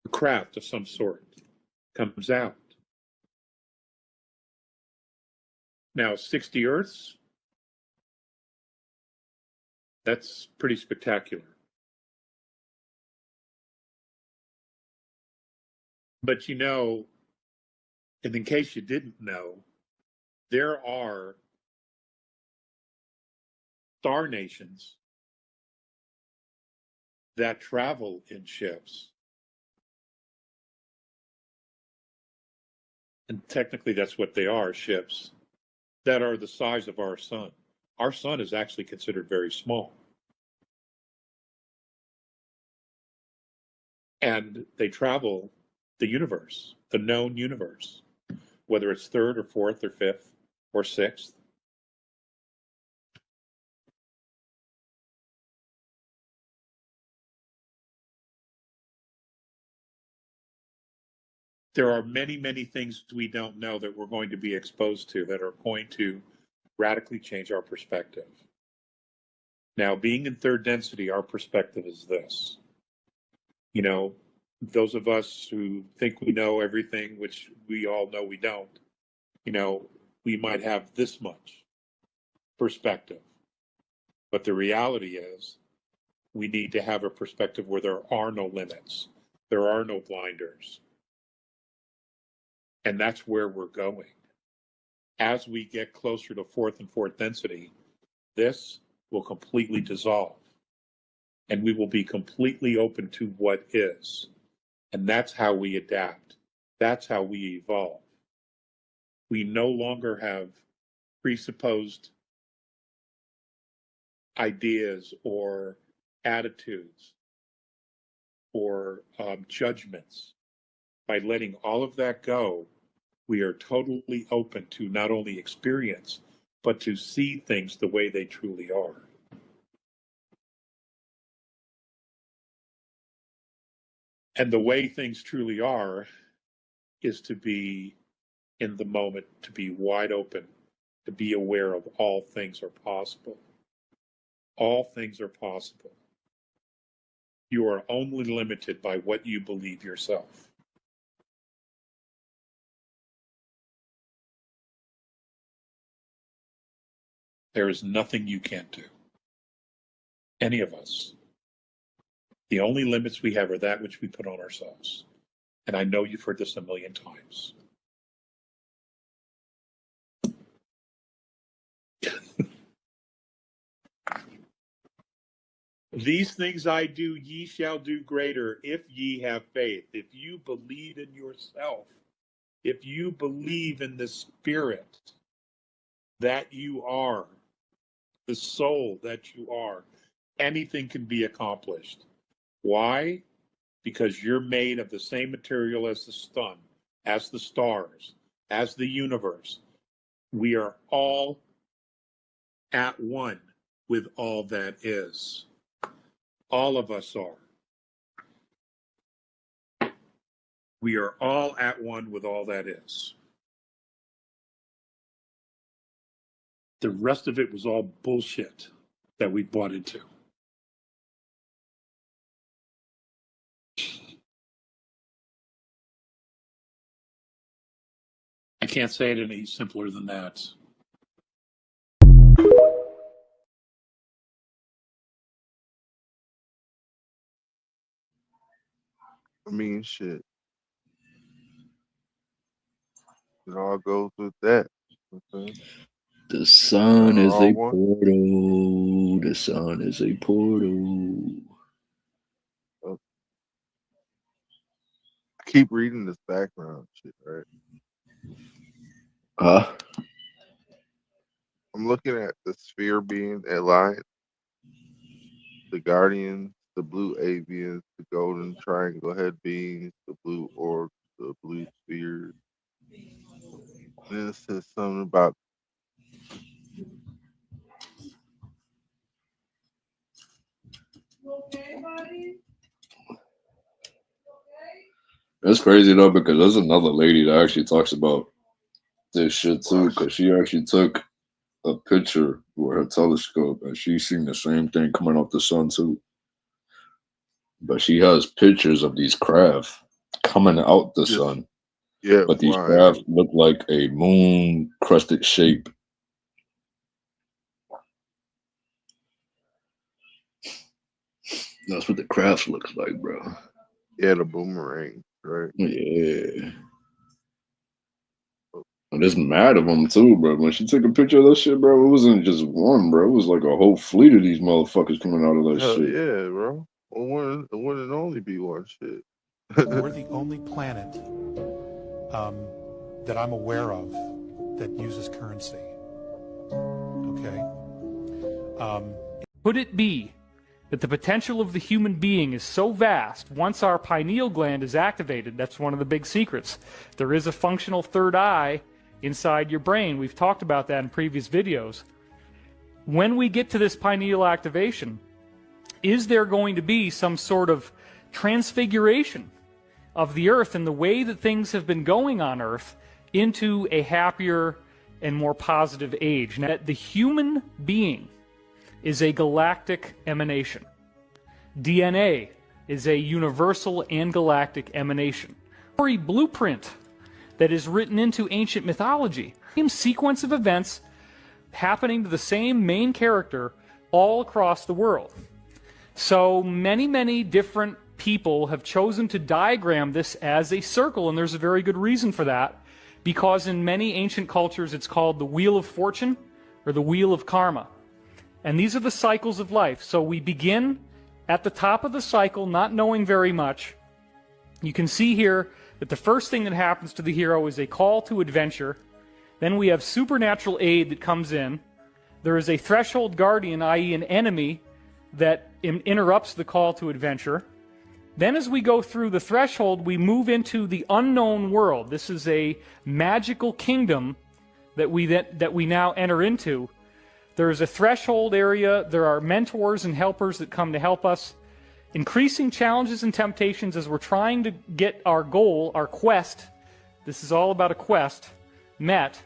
a craft of some sort comes out. Now, 60 Earths, that's pretty spectacular. But you know, and in case you didn't know, there are star nations that travel in ships. And technically that's what they are, ships that are the size of our sun. Our sun is actually considered very small. And they travel the universe, the known universe, whether it's third or fourth or fifth or sixth. There are many, many things we don't know that we're going to be exposed to that are going to radically change our perspective. Now, being in third density, our perspective is this. You know, those of us who think we know everything, which we all know we don't, you know, we might have this much perspective. But the reality is we need to have a perspective where there are no limits. There are no blinders. And that's where we're going. As we get closer to fourth and fourth density, this will completely dissolve. And we will be completely open to what is. And that's how we adapt. That's how we evolve. We no longer have presupposed ideas or attitudes or judgments. By letting all of that go, we are totally open to not only experience, but to see things the way they truly are. And the way things truly are is to be in the moment, to be wide open, to be aware of all things are possible. All things are possible. You are only limited by what you believe yourself. There is nothing you can't do. Any of us. The only limits we have are that which we put on ourselves. And I know you've heard this a million times. These things I do, ye shall do greater if ye have faith. If you believe in yourself, if you believe in the spirit that you are, the soul that you are, anything can be accomplished. Why? Because you're made of the same material as the sun, as the stars, as the universe. We are all at one with all that is. All of us are. We are all at one with all that is. The rest of it was all bullshit that we bought into. I can't say it any simpler than that.
I mean, shit. It all goes with that. Okay.
The sun is
all
a
one.
portal. The sun is a portal.
Keep reading this background shit, right?
Huh?
I'm looking at the sphere being aligned, the guardians, the blue avians, the golden triangle head beings, the blue orbs, the blue spheres. And then it says something about
It's crazy though because there's another lady that actually talks about this shit too. Because she actually took a picture with her telescope and she seen the same thing coming off the sun too. But she has pictures of these craft coming out the
just
sun.
yeah,
But these
flying.
craft look like a moon crusted shape. That's what the craft looks like, bro.
Yeah, the boomerang, right?
Yeah. And there's mad of them too, bro. When she took a picture of that shit, bro, it wasn't just one, bro. It was like a whole fleet of these motherfuckers coming out of that
Hell
shit.
yeah, bro. It wouldn't only be one shit.
We're the only planet that I'm aware of that uses currency. Okay.
Could it be that the potential of the human being is so vast, once our pineal gland is activated, that's one of the big secrets. There is a functional third eye inside your brain. We've talked about that in previous videos. When we get to this pineal activation, is there going to be some sort of transfiguration of the Earth and the way that things have been going on Earth into a happier and more positive age? Now, the human being is a galactic emanation. DNA is a universal and galactic emanation. A blueprint that is written into ancient mythology. Same sequence of events happening to the same main character all across the world. So many different people have chosen to diagram this as a circle, and there's a very good reason for that, because in many ancient cultures it's called the Wheel of Fortune or the Wheel of Karma. And these are the cycles of life. So we begin at the top of the cycle, not knowing very much. You can see here that the first thing that happens to the hero is a call to adventure. Then we have supernatural aid that comes in. There is a threshold guardian, i.e. an enemy, that interrupts the call to adventure. Then as we go through the threshold, we move into the unknown world. This is a magical kingdom that we now enter into. There is a threshold area. There are mentors and helpers that come to help us. Increasing challenges and temptations as we're trying to get our goal, our quest, this is all about a quest, met.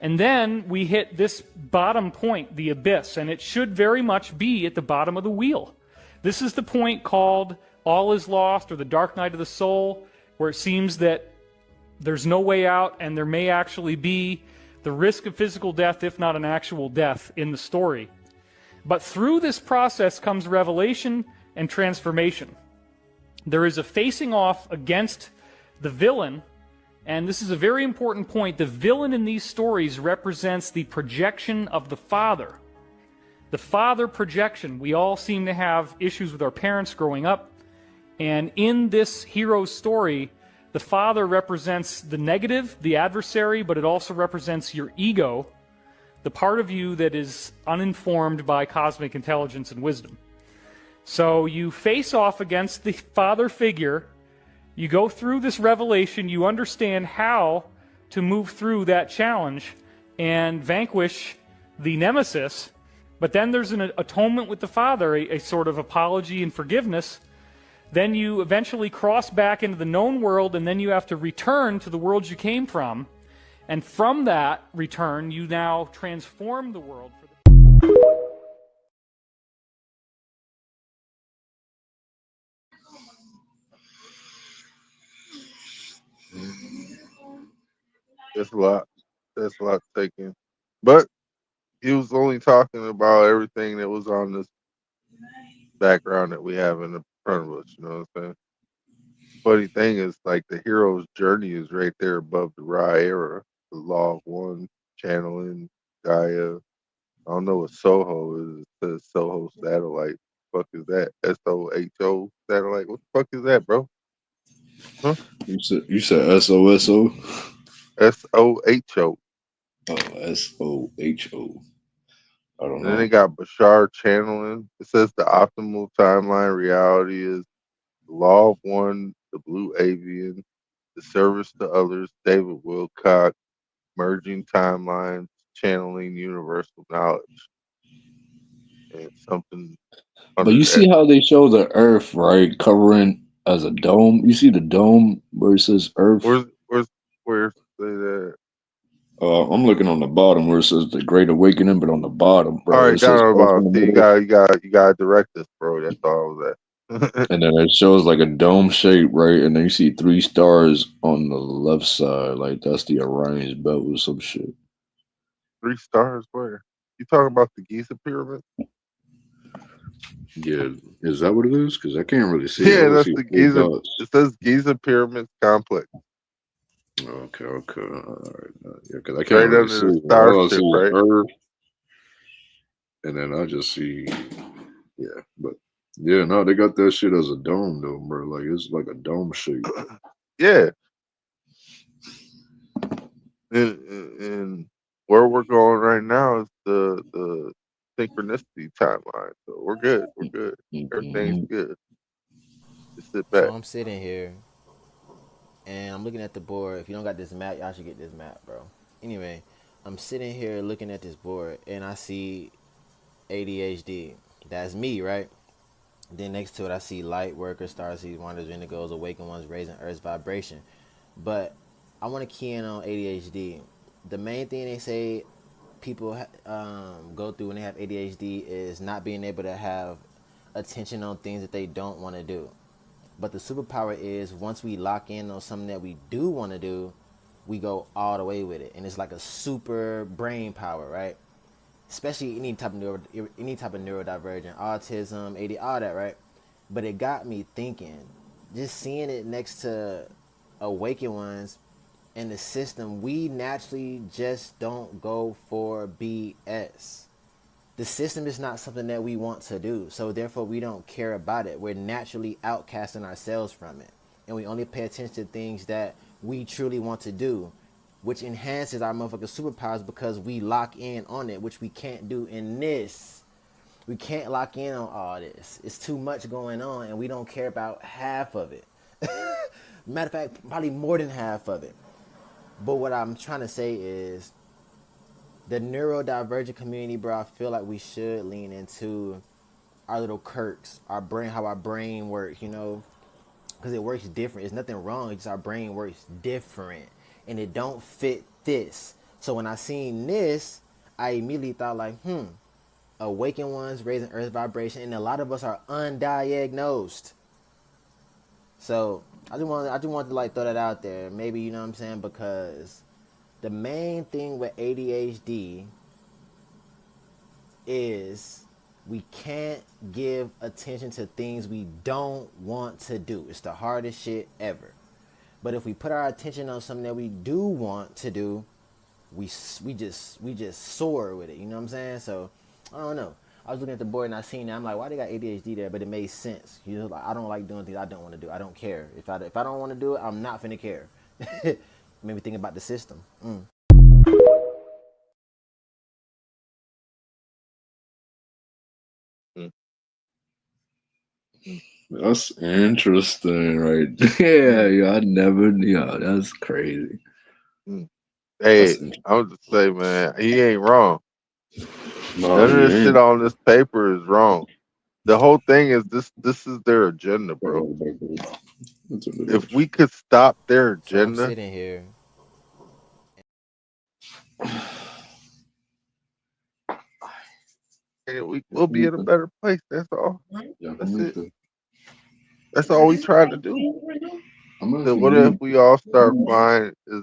And then we hit this bottom point, the abyss, and it should very much be at the bottom of the wheel. This is the point called all is lost, or the dark night of the soul, where it seems that there's no way out and there may actually be the risk of physical death, if not an actual death, in the story. But through this process comes revelation and transformation. There is a facing off against the villain, and this is a very important point. The villain in these stories represents the projection of the father. The father projection. We all seem to have issues with our parents growing up, and in this hero's story, the father represents the negative, the adversary, but it also represents your ego, the part of you that is uninformed by cosmic intelligence and wisdom. So you face off against the father figure, you go through this revelation, you understand how to move through that challenge and vanquish the nemesis, but then there's an atonement with the father, a sort of apology and forgiveness. Then you eventually cross back into the known world, and then you have to return to the world you came from. And from that return, you now transform the world.
That's a lot. That's a lot to take in. But he was only talking about everything that was on this background that we have in the front of us. You know what I'm saying? Funny thing is, like, the hero's journey is right there above the Ra era, the Law of One, channeling Gaia, I don't know what Soho is. It says Soho satellite. Fuck is that? SOHO satellite. What the fuck is that, bro? Huh?
You said SOSO?
SOHO.
Oh, SOHO. I don't
And then they
know.
got Bashar channeling. It says the optimal timeline reality is the law of one, the blue avian, the service to others, David Wilcock, merging timelines, channeling universal knowledge, and something
But
under
you
that.
see how they show the Earth, right, covering as a dome. You see the dome where it says Earth.
Where's the
I'm looking on the bottom where it says the Great Awakening, but on the bottom,
all
bro,
right,
it says
down
Earth
about
in the
see
middle,
you gotta direct us, bro. That's all I was at.
and then it shows like a dome shape, right, and then you see three stars on the left side, like that's the Orion's belt or some shit.
3 stars where? You talking about the Giza pyramid?
Yeah, is that what it is? Because I can't really see it. I
Yeah,
only
that's
see
the
four
Giza.
dots.
It says Giza Pyramids Complex,
Okay, okay, all right, yeah, because I can't
right
really see.
under the
All I see
starship,
is
right?
Earth, and then I just see, yeah, but yeah, no, they got that shit as a dome though, bro. Like it's like a dome shape.
Yeah, and where we're going right now is the synchronicity timeline. So we're good. We're good. Everything's
Mm-hmm.
good. Just sit
So
back.
I'm sitting here and I'm looking at the board. If you don't got this map, y'all should get this map, bro. Anyway, I'm sitting here looking at this board and I see ADHD. That's me, right? Then next to it, I see light workers, star seeds, wonders, indigos, awakened ones, raising Earth's vibration. But I want to key in on ADHD. The main thing they say people go through when they have ADHD is not being able to have attention on things that they don't want to do. But the superpower is once we lock in on something that we do want to do, we go all the way with it, and it's like a super brain power, right? Especially any type of neurodivergent, autism, AD, all that, right? But it got me thinking, just seeing it next to awakened ones in the system, we naturally just don't go for BS. The system is not something that we want to do, so therefore we don't care about it. We're naturally outcasting ourselves from it, and we only pay attention to things that we truly want to do, which enhances our motherfucking superpowers because we lock in on it, which we can't do in this. We can't lock in on all this. It's too much going on, and we don't care about half of it. Matter of fact, probably more than half of it. But what I'm trying to say is the neurodivergent community, bro, I feel like we should lean into our little quirks, our brain, how our brain works, you know, because it works different. It's nothing wrong. It's just our brain works different, and it don't fit this. So when I seen this, I immediately thought like, awakened ones raising Earth vibration, and a lot of us are undiagnosed. So I just wanted to like throw that out there. Maybe you know what I'm saying, because the main thing with ADHD is we can't give attention to things we don't want to do. It's the hardest shit ever. But if we put our attention on something that we do want to do, we just soar with it. You know what I'm saying? So I don't know. I was looking at the board and I seen that. I'm like, why they got ADHD there? But it made sense. You know, like I don't like doing things I don't want to do. I don't care. If I don't want to do it, I'm not finna care. Made me think about the system.
That's interesting, right? Yeah, I never knew. Yeah, that's crazy.
Hey,
That's interesting.
I would just say, man, he ain't wrong.
No,
None of
he
this shit
ain't.
on this paper is wrong. The whole thing is this is their agenda, bro.
That's what it
If
is.
we could stop their
So I'm
agenda,
sitting here.
we'll be in a better place. That's all.
Yeah,
That's it. That's all we try to do.
I'm
Then
asking
what if
you.
we all start flying? Is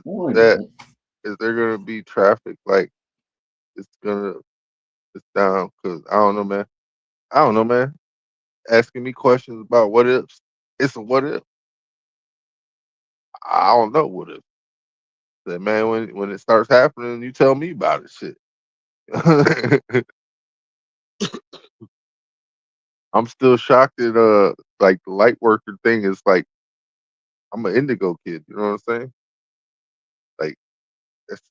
there gonna be traffic? Like it's down? Cause I don't know, man. I don't know, man. Asking me questions about what ifs. It's a what if. I don't know what if. Say, man, when it starts happening, you tell me about it. Shit. I'm still shocked at like the light worker thing is like I'm an indigo kid, you know what I'm saying? Like that's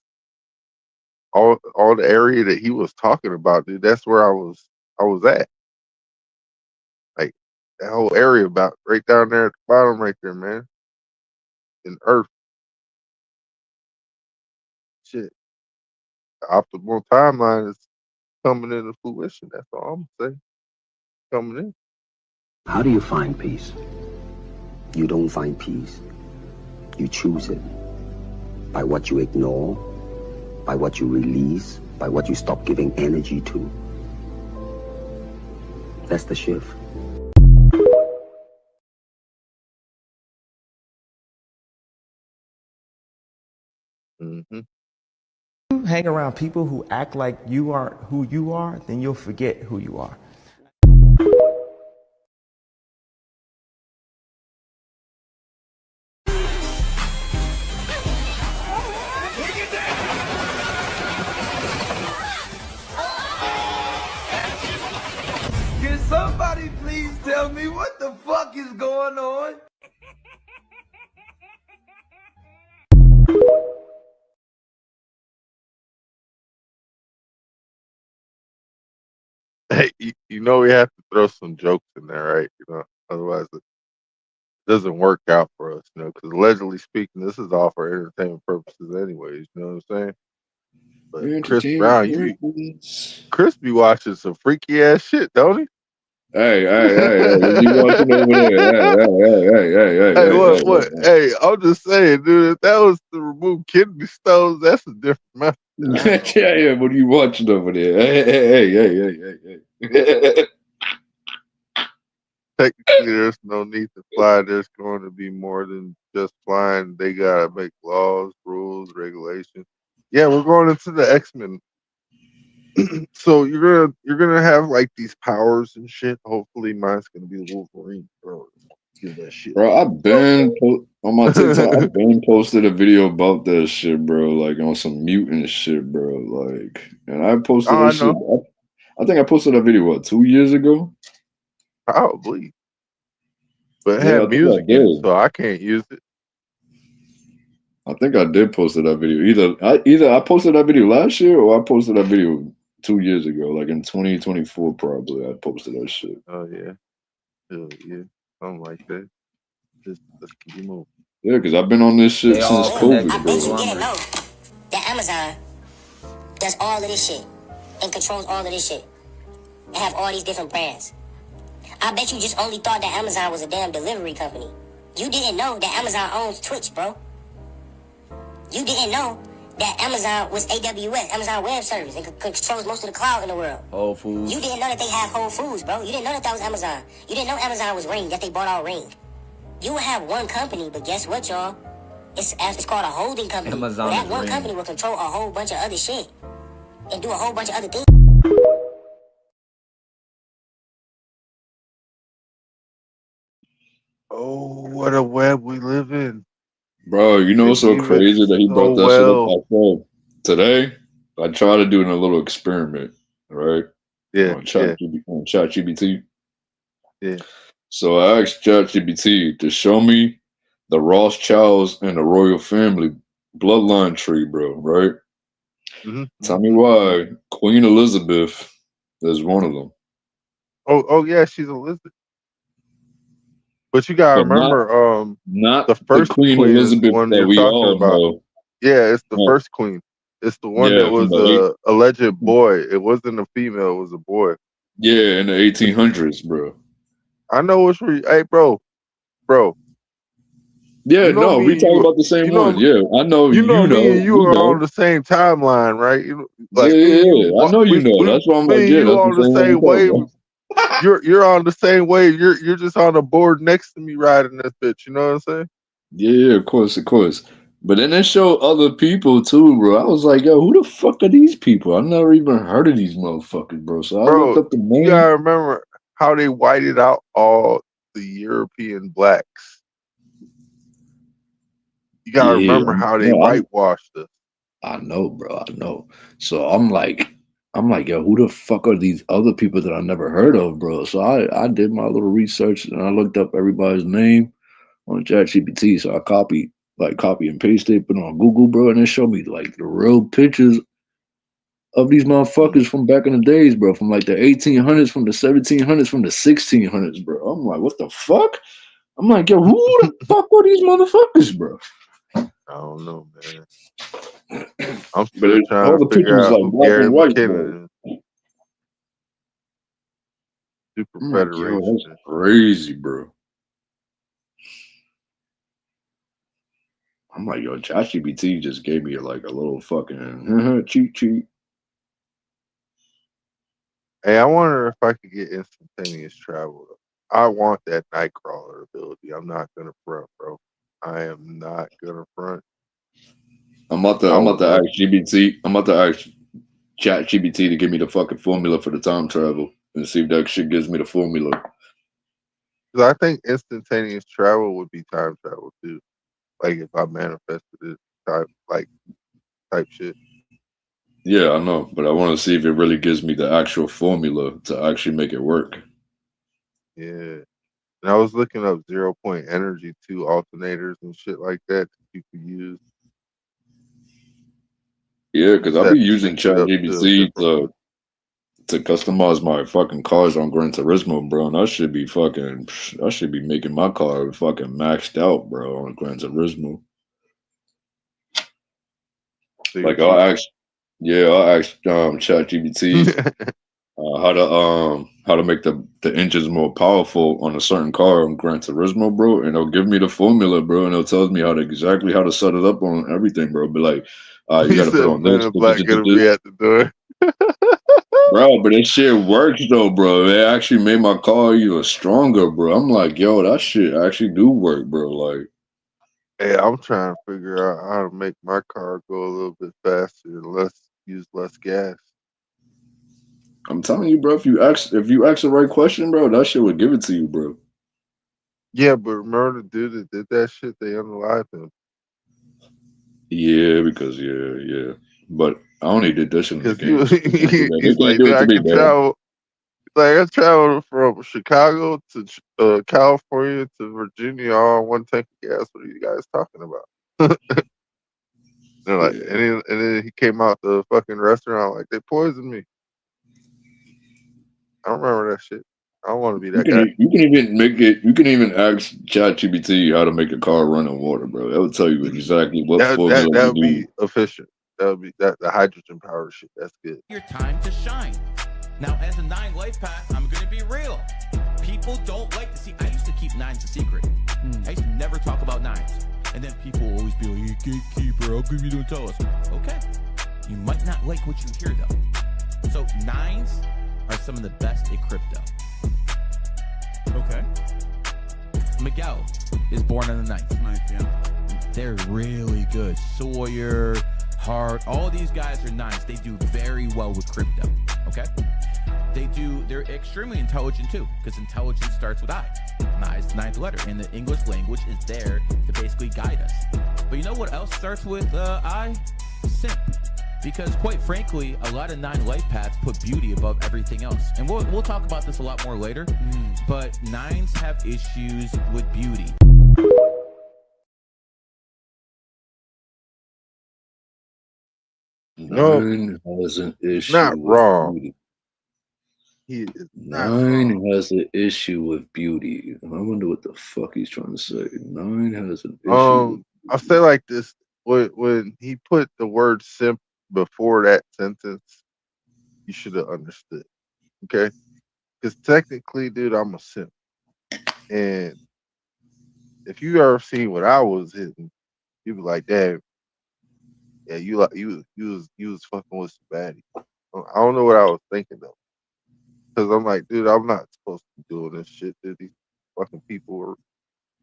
all the area that he was talking about, dude. That's where I was at. Like that whole area about right down there at the bottom right there, man. In Earth. Shit. The optimal timeline is coming into fruition. That's all I'm saying. Coming in.
How do you find peace? You don't find peace. You choose it. By what you ignore, by what you release, by what you stop giving energy to. That's the shift.
Mm-hmm.
You hang around people who act like you aren't who you are, then you'll forget who you are.
Can somebody please tell me what the fuck is going on?
Hey, you know we have to throw some jokes in there, right? You know, otherwise it doesn't work out for us, you know, because allegedly speaking, this is all for entertainment purposes anyways, you know what I'm saying? But Chris
Entertainment
Brown,
purposes.
Chris be watching some freaky ass shit, don't he?
Hey, what you watching over there?
Hey,
Hey.
Hey, I'm just saying, dude, if that was to remove kidney stones, that's a different method.
Yeah, what are you watching over there? Hey.
Technically, there's no need to fly. There's going to be more than just flying. They gotta make laws, rules, regulations. Yeah, we're going into the X-Men. So you're gonna have like these powers and shit. Hopefully, mine's gonna be the Wolverine, bro. Give that shit.
Bro, on my TikTok, I've been posted a video about that shit, bro. Like on some mutant shit, bro. Like, and I posted
Oh,
that
I
shit.
know.
I think I posted that video 2 years ago.
Probably, but it
Yeah, I
had
think I
music in it,
did.
so I can't use it.
I think I did post that video. Either I posted that video last year or I posted that video 2 years ago, like in 2024 probably. I posted that shit.
Oh yeah, yeah, something like that. Let's keep it moving.
Yeah, because I've been on this shit
They
since
all connected.
COVID,
I
bro.
bet you didn't know
that Amazon does all of this shit and controls all of this shit and have all these different brands. I bet you just only thought that Amazon was a damn delivery company. You didn't know that Amazon owns Twitch, bro. You didn't know that Amazon was AWS, Amazon Web Service, and controls most of the cloud in the world.
Whole Foods.
You didn't know that they have Whole Foods, bro. You didn't know that was Amazon. You didn't know Amazon was Ring, that they bought out Ring. You would have one company, but guess what, y'all? It's called a holding company.
Amazon
That
is
one
Ring.
company will control a whole bunch of other shit and do a whole bunch of other things.
Oh, what a web we live in.
Bro, you know
They
what's so
weave it
crazy that he
so
brought that
well.
shit up? Today, I tried to do a little experiment, right?
Yeah,
On ChatGPT.
Yeah.
So I asked ChatGPT to show me the Rothschilds and the royal family bloodline tree, bro, right?
Mm-hmm.
Tell me why Queen Elizabeth is one of them.
Oh yeah, she's Elizabeth. But you gotta
But
remember,
not
the first
Queen
queen is the
Elizabeth
one
that
you're
we
talking
all
about.
know.
Yeah, it's the
No.
first queen. It's the one that
Yeah, from
was
the
a alleged boy. It wasn't a female. It was a boy.
in the 1800s, bro.
I know what's hey, bro.
Yeah,
You know
no,
me
we
and
talk
you.
about the same
You know,
one. Yeah, I know
you know
you
me
know,
and you
we
are on
know.
the same timeline, right? You know,
Yeah,
like me and you.
I know you know. That's why I'm like,
Me and
yeah,
you
that's the
on the
same one we
same
talking
wave.
about.
You're on the same wave. You're just on the board next to me riding this bitch. You know what I'm saying?
Yeah, of course. But then they show other people too, bro. I was like, yo, who the fuck are these people? I never even heard of these motherfuckers, bro. So I looked
Bro,
up the
you
name.
gotta remember how they whited out all the European blacks. You gotta
Yeah,
remember how they
no,
whitewashed us.
I know, bro. I know. So I'm like, I'm like, yo, who the fuck are these other people that I never heard of, bro? So I did my little research and I looked up everybody's name on ChatGPT. So I copy and pasted, put it on Google, bro, and it showed me like the real pictures of these motherfuckers from back in the days, bro, from like the 1800s, from the 1700s, from the 1600s, bro. I'm like, what the fuck? I'm like, yo, who the fuck are these motherfuckers, bro?
I don't know, man. I'm
But
still trying
all
to
the
figure
pictures
out
like
who
black
Gary
and white, bro.
McKinnon is. Super
I'm like, yo,
Federation.
that's crazy, bro. I'm like, yo, ChatGPT just gave me like a little fucking cheat sheet.
Hey, I wonder if I could get instantaneous travel. I want that Nightcrawler ability. I'm not gonna front, bro. I am not gonna front.
I'm about to ask GBT. I'm about to ask ChatGPT to give me the fucking formula for the time travel and see if that shit gives me the formula.
Because I think instantaneous travel would be time travel too. Like if I manifested it type shit.
Yeah, I know, but I want to see if it really gives me the actual formula to actually make it work.
Yeah. And I was looking up 0-point energy 2 alternators and shit like that you could use.
Yeah, because I'll be using
Mix it up to a
ChatGPT
different
to customize my fucking cars on Gran Turismo, bro. And I should be making my car fucking maxed out, bro, on Gran Turismo. Like I'll ask ChatGPT how to make the engines more powerful on a certain car on Gran Turismo, bro, and it'll give me the formula, bro, and it'll tell me exactly how to set it up on everything, bro. Be like, you
He
got to put
said
on
Men
this,
in Black gonna be at the door.
bro. But that shit works though, bro. It actually made my car even stronger, bro. I'm like, yo, that shit actually do work, bro. Like,
Hey, I'm trying to figure out how to make my car go a little bit faster and use less gas.
I'm telling you, bro. If you ask the right question, bro, that shit would give it to you, bro.
Yeah, but remember the dude that did that shit? They unalived him.
Yeah, because yeah. But I only did this in the game.
He's like, dude, I can travel. Like I traveled from Chicago to California to Virginia all on one tank of gas. What are you guys talking about? They're like, and then he came out the fucking restaurant like they poisoned me. I don't remember that shit. I don't want to be that guy.
You can even make it. You can even ask ChatGPT how to make a car run on water, bro. That would tell you exactly what formula
That
you
would be
need.
efficient. That would be the hydrogen power shit. That's good.
Your time to shine. Now, as a 9 life path, I'm gonna be real. People don't like to see. I used to keep 9s a secret. I used to never talk about 9s, and then people will always be like, "You gatekeeper, how come you don't tell us?" Okay, you might not like what you hear though. So 9s are some of the best at crypto. Okay. Miguel is born on the 9th. Yeah. They're really good. Sawyer, Hart, all these guys are 9s. They do very well with crypto. Okay. They're extremely intelligent too, because intelligence starts with I. I is the 9th letter, and the English language is there to basically guide us. But you know what else starts with I? Simp. Because quite frankly, a lot of 9 life paths put beauty above everything else. And we'll talk about this a lot more later, but 9s have issues with beauty.
No,
9 has an issue
not
with
wrong.
beauty.
He is not
9
wrong.
has an issue with beauty. I wonder what the fuck he's trying to say. 9 has an issue with
I'll say like this: when he put the word "simp" before that sentence, you should have understood. Okay, because technically, dude, I'm a simp, and if you ever seen what I was hitting, you'd be like, "Damn, yeah, you was fucking with some baddie." I don't know what I was thinking though, because I'm like, dude, I'm not supposed to be doing this shit. Dude, these fucking people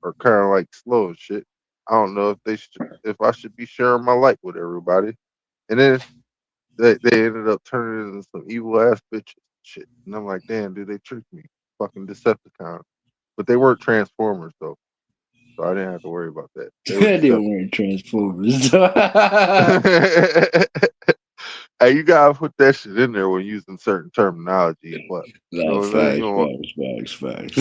are kind of like slow and shit. I don't know if I should be sharing my light with everybody. And then they ended up turning into some evil ass bitches and shit. And I'm like, damn, dude, they tricked me. Fucking Decepticons. But they weren't Transformers though. So I didn't have to worry about that. They were
They
Decepticons.
weren't Transformers.
Hey, you gotta put that shit in there when using certain terminology. But you know
No,
what I'm saying? You
facts,
know,
facts.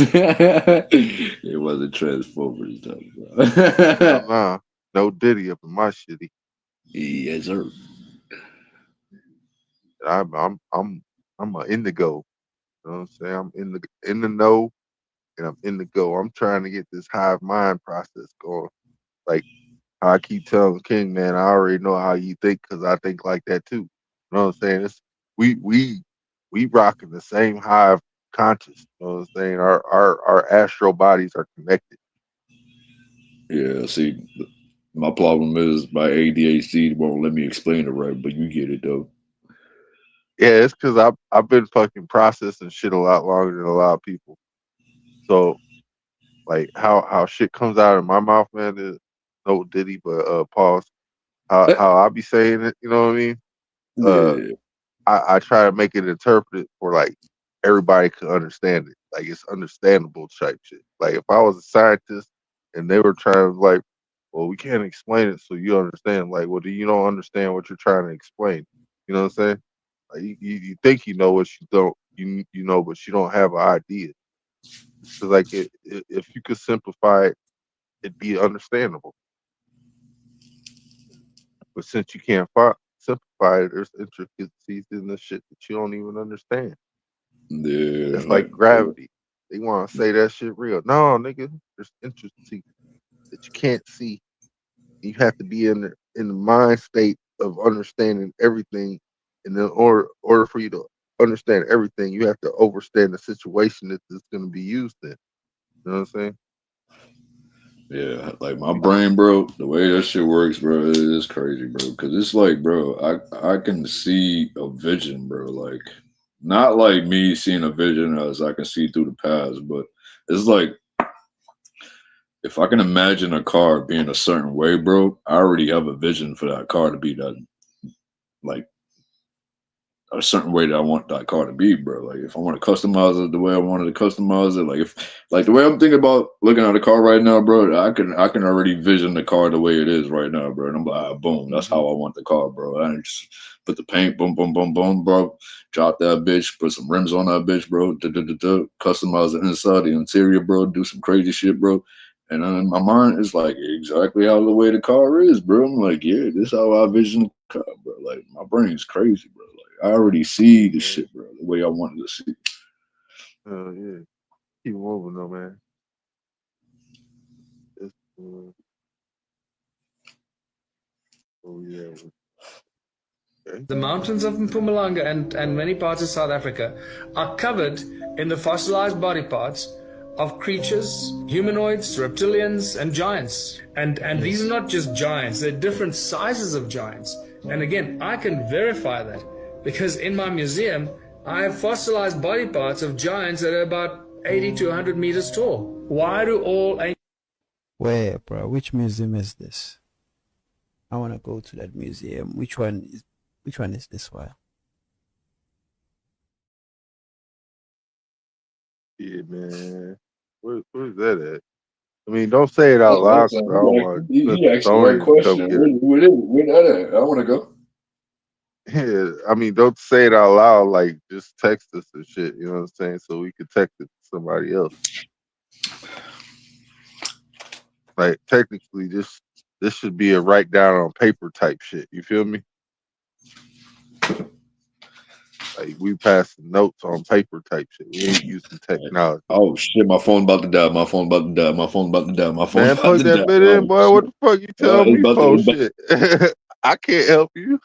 It wasn't Transformers though, bro.
nah, no Diddy up in my shitty.
Yes, sir.
I'm a indigo. You know what I'm saying? I'm in the know, and I'm in the go. I'm trying to get this hive mind process going. Like how I keep telling King, man, I already know how you think because I think like that too. You know what I'm saying? It's we rocking the same hive conscious. You know what I'm saying? Our astral bodies are connected.
Yeah, see, my problem is my ADHD won't let me explain it right, but you get it though.
Yeah, it's because I've been fucking processing shit a lot longer than a lot of people. So like how shit comes out of my mouth, man, is no Diddy, but pause. How I be saying it, you know what I mean? Uh,
Yeah,
I try to make it interpreted for like everybody could understand it. Like it's understandable type shit. Like if I was a scientist and they were trying to like, well, we can't explain it so you understand. Like, well, do you don't understand what you're trying to explain? You know what I'm saying? Like you think you know what you don't you know, but you don't have an idea. Because like if you could simplify it, it'd be understandable. But since you can't simplify it, there's intricacies in the shit that you don't even understand.
yeah,
It's like gravity. They want to say that shit real. No, nigga, there's intricacies that you can't see. You have to be in the mind state of understanding everything, and in order for you to understand everything, you have to understand the situation that it's going to be used in. You know what I'm saying?
yeah. Like my brain, bro, the way that shit works, bro, it is crazy, bro. Because it's like, bro, I can see a vision, bro. Like not like me seeing a vision as I can see through the past, but it's like if I can imagine a car being a certain way, bro, I already have a vision for that car to be that, like a certain way that I want that car to be, bro. Like if I want to customize it the way I wanted to customize it, like the way I'm thinking about looking at a car right now, bro, I can already vision the car the way it is right now, bro. And I'm like, boom, that's how I want the car, bro. I just put the paint, boom, boom, boom, boom, bro. Drop that bitch, put some rims on that bitch, bro. Customize the inside, the interior, bro. Do some crazy shit, bro. And then in my mind, it's like exactly how the way the car is, bro. I'm like, yeah, this is how I vision the car, bro. Like my brain's crazy, bro. I already see the shit, bro, the way I wanted to see.
Yeah. Keep moving though, man. It's, oh yeah. Okay.
The mountains of Mpumalanga and many parts of South Africa are covered in the fossilized body parts of creatures, humanoids, reptilians, and giants. And these are not just giants, they're different sizes of giants. And again, I can verify that because in my museum, I have fossilized body parts of giants that are about 80 to 100 meters tall. Why do all ancient...
Where, bro? Which museum is this? I want to go to that museum. Which one is this one?
Yeah, man. Where's that at? I mean, don't say it out loud because I don't want
He asked the right
Tony to come
question.
get it.
Where that at? I want to go.
Yeah, I mean, don't say it out loud. Like, just text us and shit. You know what I'm saying? So we could text it to somebody else. Like, technically, this should be a write down on paper type shit. You feel me? Like, we passing notes on paper type shit. We ain't using technology.
Oh shit! My phone about to die. My phone about to die. My phone about to die. My phone
Man,
about
plug
to
that
die.
bit in,
Oh,
boy. What the fuck you tell
it's
me
about
for
to.
shit? I can't help you.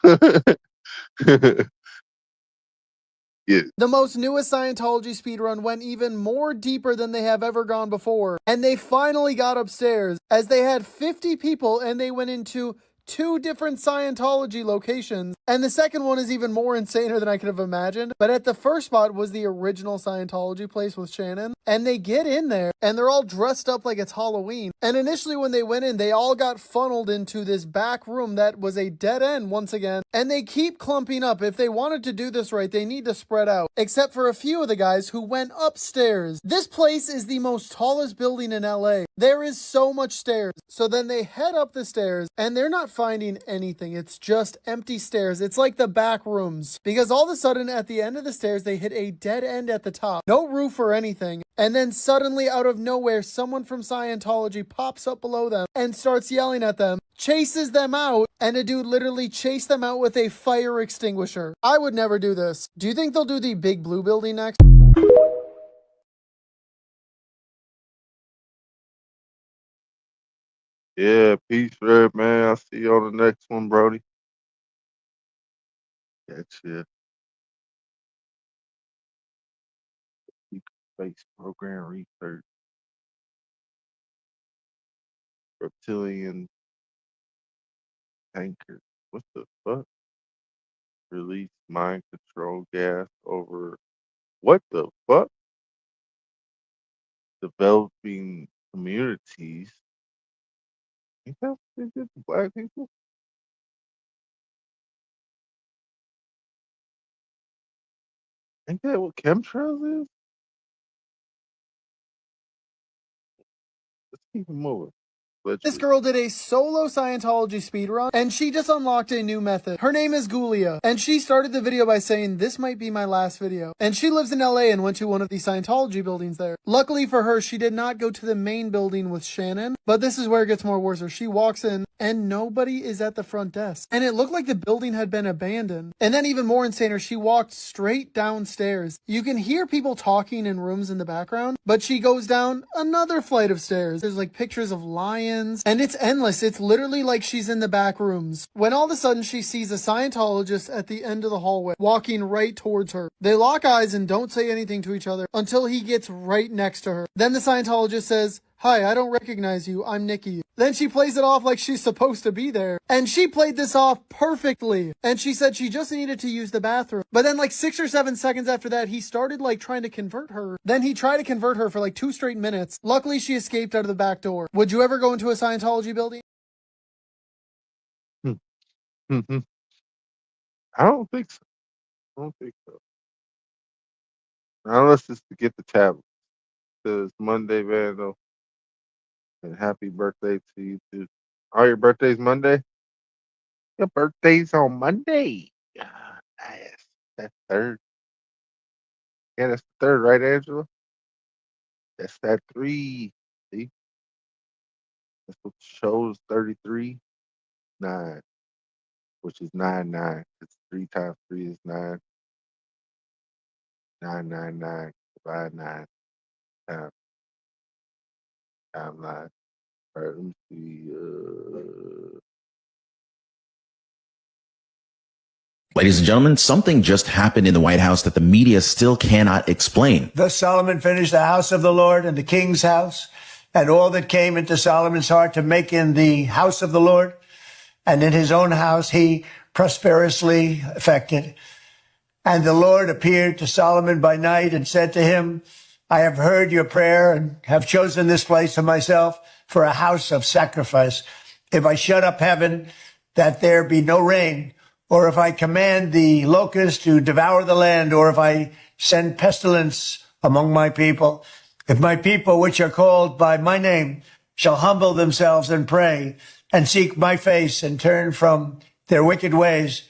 Yeah.
The most newest Scientology speedrun went even more deeper than they have ever gone before. And they finally got upstairs, as they had 50 people and they went into 2 different Scientology locations. And the second one is even more insaner than I could have imagined. But at the first spot was the original Scientology place with Shannon. And they get in there and they're all dressed up like it's Halloween. And initially when they went in, they all got funneled into this back room that was a dead end once again. And they keep clumping up. If they wanted to do this right, they need to spread out. Except for a few of the guys who went upstairs. This place is the most tallest building in LA. There is so much stairs. So then they head up the stairs and they're not finding anything. It's just empty stairs. It's like the back rooms. Because all of a sudden at the end of the stairs, they hit a dead end at the top. No roof or anything. And then suddenly out of nowhere, someone from Scientology pops up below them and starts yelling at them, chases them out, and a dude literally chased them out with a fire extinguisher. I would never do this. Do you think they'll do the big blue building next?
Yeah, peace, Red man. I'll see you on the next one, Brody. That's it. Space program research. Reptilian tanker. What the fuck? Release mind control gas over. What the fuck? Developing communities. Ain't that what they did to black people? Ain't that what chemtrails is? Let's keep it moving.
This girl did a solo Scientology speedrun, and she just unlocked a new method. Her name is Gulia, and she started the video by saying, this might be my last video. And she lives in LA and went to one of the Scientology buildings there. Luckily for her, she did not go to the main building with Shannon, but this is where it gets more worse. She walks in, and nobody is at the front desk. And it looked like the building had been abandoned. And then even more insaner, she walked straight downstairs. You can hear people talking in rooms in the background, but she goes down another flight of stairs. There's like pictures of lions, and it's endless. It's literally like she's in the back rooms. When all of a sudden she sees a Scientologist at the end of the hallway, walking right towards her. They lock eyes and don't say anything to each other until he gets right next to her. Then the Scientologist says, "Hi, I don't recognize you. I'm Nikki." Then she plays it off like she's supposed to be there. And she played this off perfectly. And she said she just needed to use the bathroom. But then like 6 or 7 seconds after that, he started like trying to convert her. Then he tried to convert her for like 2 straight minutes. Luckily, she escaped out of the back door. Would you ever go into a Scientology building?
I don't think so. I don't think so. Unless it's to get the tablet. Because Monday, Vandal. And happy birthday to you too. Oh, your birthday's Monday? Your birthday's on Monday. Ah, nice. That's third. Yeah, that's the third, right, Angela? That's that 3. See? That's what shows 33. 9. Which is 9. It's 3 times 3 is 9. 9. Divide 9. Time 9. All right, let me see.
Ladies and gentlemen, something just happened in the White House that the media still cannot explain.
Thus Solomon finished the house of the Lord and the king's house, and all that came into Solomon's heart to make in the house of the Lord, and in his own house he prosperously effected. And the Lord appeared to Solomon by night and said to him, I have heard your prayer and have chosen this place for myself for a house of sacrifice. If I shut up heaven, that there be no rain, or if I command the locust to devour the land, or if I send pestilence among my people, if my people, which are called by my name, shall humble themselves and pray and seek my face and turn from their wicked ways,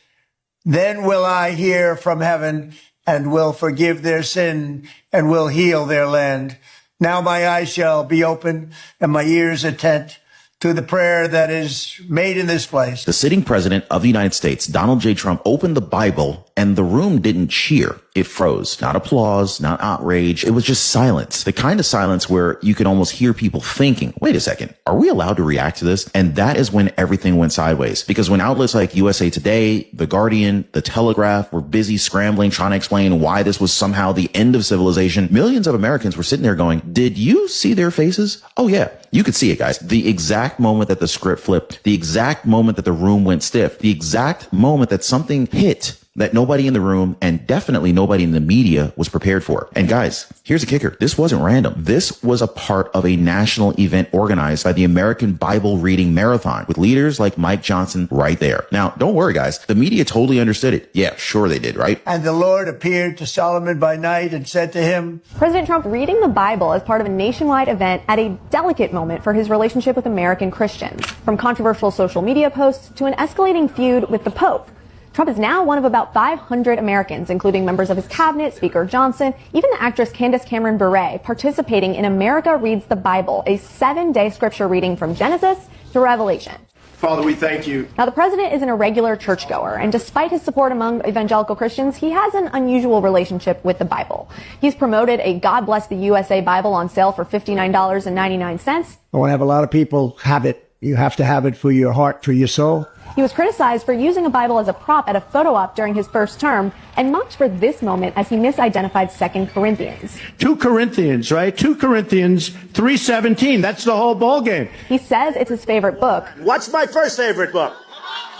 then will I hear from heaven and will forgive their sin and will heal their land. Now my eyes shall be open and my ears attent to the prayer that is made in this place.
The sitting president of the United States, Donald J. Trump, opened the Bible and the room didn't cheer. It froze. Not applause, not outrage. It was just silence. The kind of silence where you could almost hear people thinking, wait a second, are we allowed to react to this? And that is when everything went sideways. Because when outlets like USA Today, The Guardian, The Telegraph were busy scrambling, trying to explain why this was somehow the end of civilization, millions of Americans were sitting there going, did you see their faces? Oh yeah, you could see it, guys. The exact moment that the script flipped, the exact moment that the room went stiff, the exact moment that something hit that nobody in the room and definitely nobody in the media was prepared for. And guys, here's a kicker. This wasn't random. This was a part of a national event organized by the American Bible Reading Marathon with leaders like Mike Johnson right there. Now, don't worry, guys. The media totally understood it. Yeah, sure they did, right?
And the Lord appeared to Solomon by night and said to him,
President Trump reading the Bible as part of a nationwide event at a delicate moment for his relationship with American Christians. From controversial social media posts to an escalating feud with the Pope. Trump is now one of about 500 Americans, including members of his cabinet, Speaker Johnson, even the actress Candace Cameron Bure, participating in America Reads the Bible, a 7-day scripture reading from Genesis to Revelation.
Father, we thank you.
Now, the president isn't a regular churchgoer, and despite his support among evangelical Christians, he has an unusual relationship with the Bible. He's promoted a God Bless the USA Bible on sale for $59.99.
I want to have a lot of people have it. You have to have it for your heart, for your soul.
He was criticized for using a Bible as a prop at a photo op during his first term and mocked for this moment as he misidentified 2 Corinthians.
2 Corinthians, right? 2 Corinthians 3:17. That's the whole ball game.
He says it's his favorite book.
What's my first favorite book?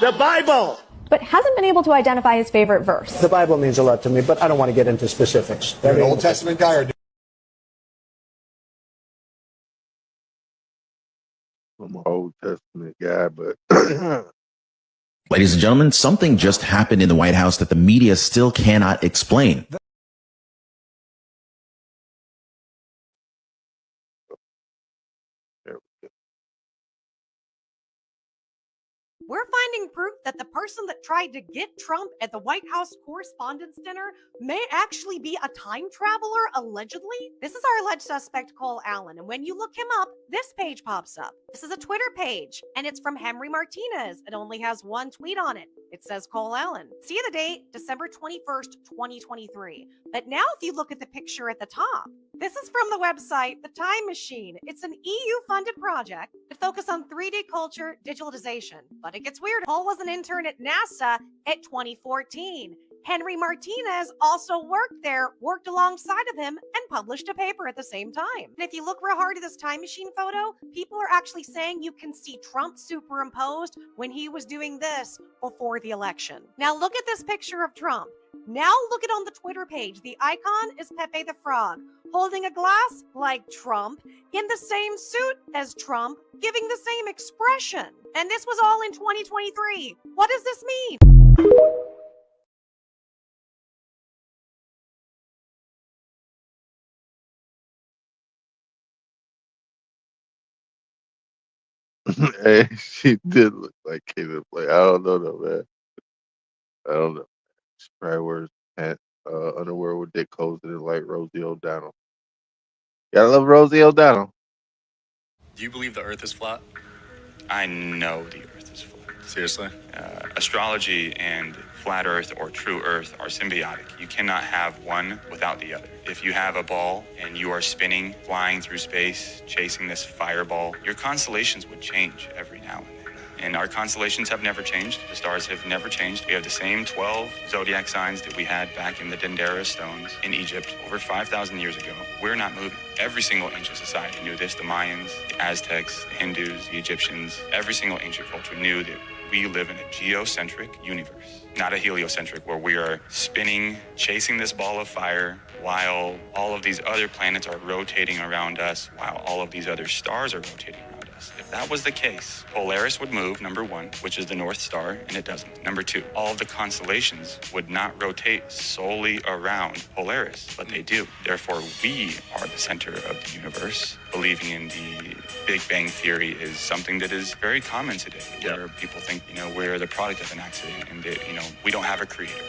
The Bible.
But hasn't been able to identify his favorite verse.
The Bible means a lot to me, but I don't want to get into specifics.
You're an Old Testament guy, or
I'm an Old Testament guy, but
Ladies and gentlemen, something just happened in the White House that the media still cannot explain.
We're finding proof that the person that tried to get Trump at the White House Correspondents' Dinner may actually be a time traveler, allegedly. This is our alleged suspect, Cole Allen, and when you look him up, this page pops up. This is a Twitter page, and it's from Henry Martinez. It only has one tweet on it. It says Cole Allen. See the date, December 21st, 2023. But now if you look at the picture at the top, this is from the website The Time Machine. It's an EU-funded project that focuses on 3D culture digitalization. But it gets weird. Cole was an intern at NASA at 2014. Henry Martinez also worked there, worked alongside of him, and published a paper at the same time. And if you look real hard at this Time Machine photo, people are actually saying you can see Trump superimposed when he was doing this before the election. Now look at this picture of Trump. Now look at on the Twitter page. The icon is Pepe the Frog, holding a glass like Trump, in the same suit as Trump, giving the same expression. And this was all in 2023. What does this mean?
Hey, she did look like Caleb. Like, I don't know though, man. I don't know. She probably wears pants, underwear with dick holes in it like Rosie O'Donnell. Gotta love Rosie O'Donnell.
Do you believe the Earth is flat? I know the Earth is flat. Seriously? Astrology and flat Earth or true Earth are symbiotic. You cannot have one without the other. If you have a ball and you are spinning, flying through space, chasing this fireball, your constellations would change every now and then. And our constellations have never changed. The stars have never changed. We have the same 12 zodiac signs that we had back in the Dendera stones in Egypt over 5,000 years ago. We're not moving. Every single ancient society knew this. The Mayans, the Aztecs, the Hindus, the Egyptians, every single ancient culture knew that we live in a geocentric universe, not a heliocentric, where we are spinning, chasing this ball of fire while all of these other planets are rotating around us, while all of these other stars are rotating around us. If that was the case, Polaris would move, number one, which is the North Star, and it doesn't. Number two, all of the constellations would not rotate solely around Polaris, but they do. Therefore, we are the center of the universe. Believing in the Big Bang Theory is something that is very common today, where people think, we're the product of an accident and that, we don't have a creator.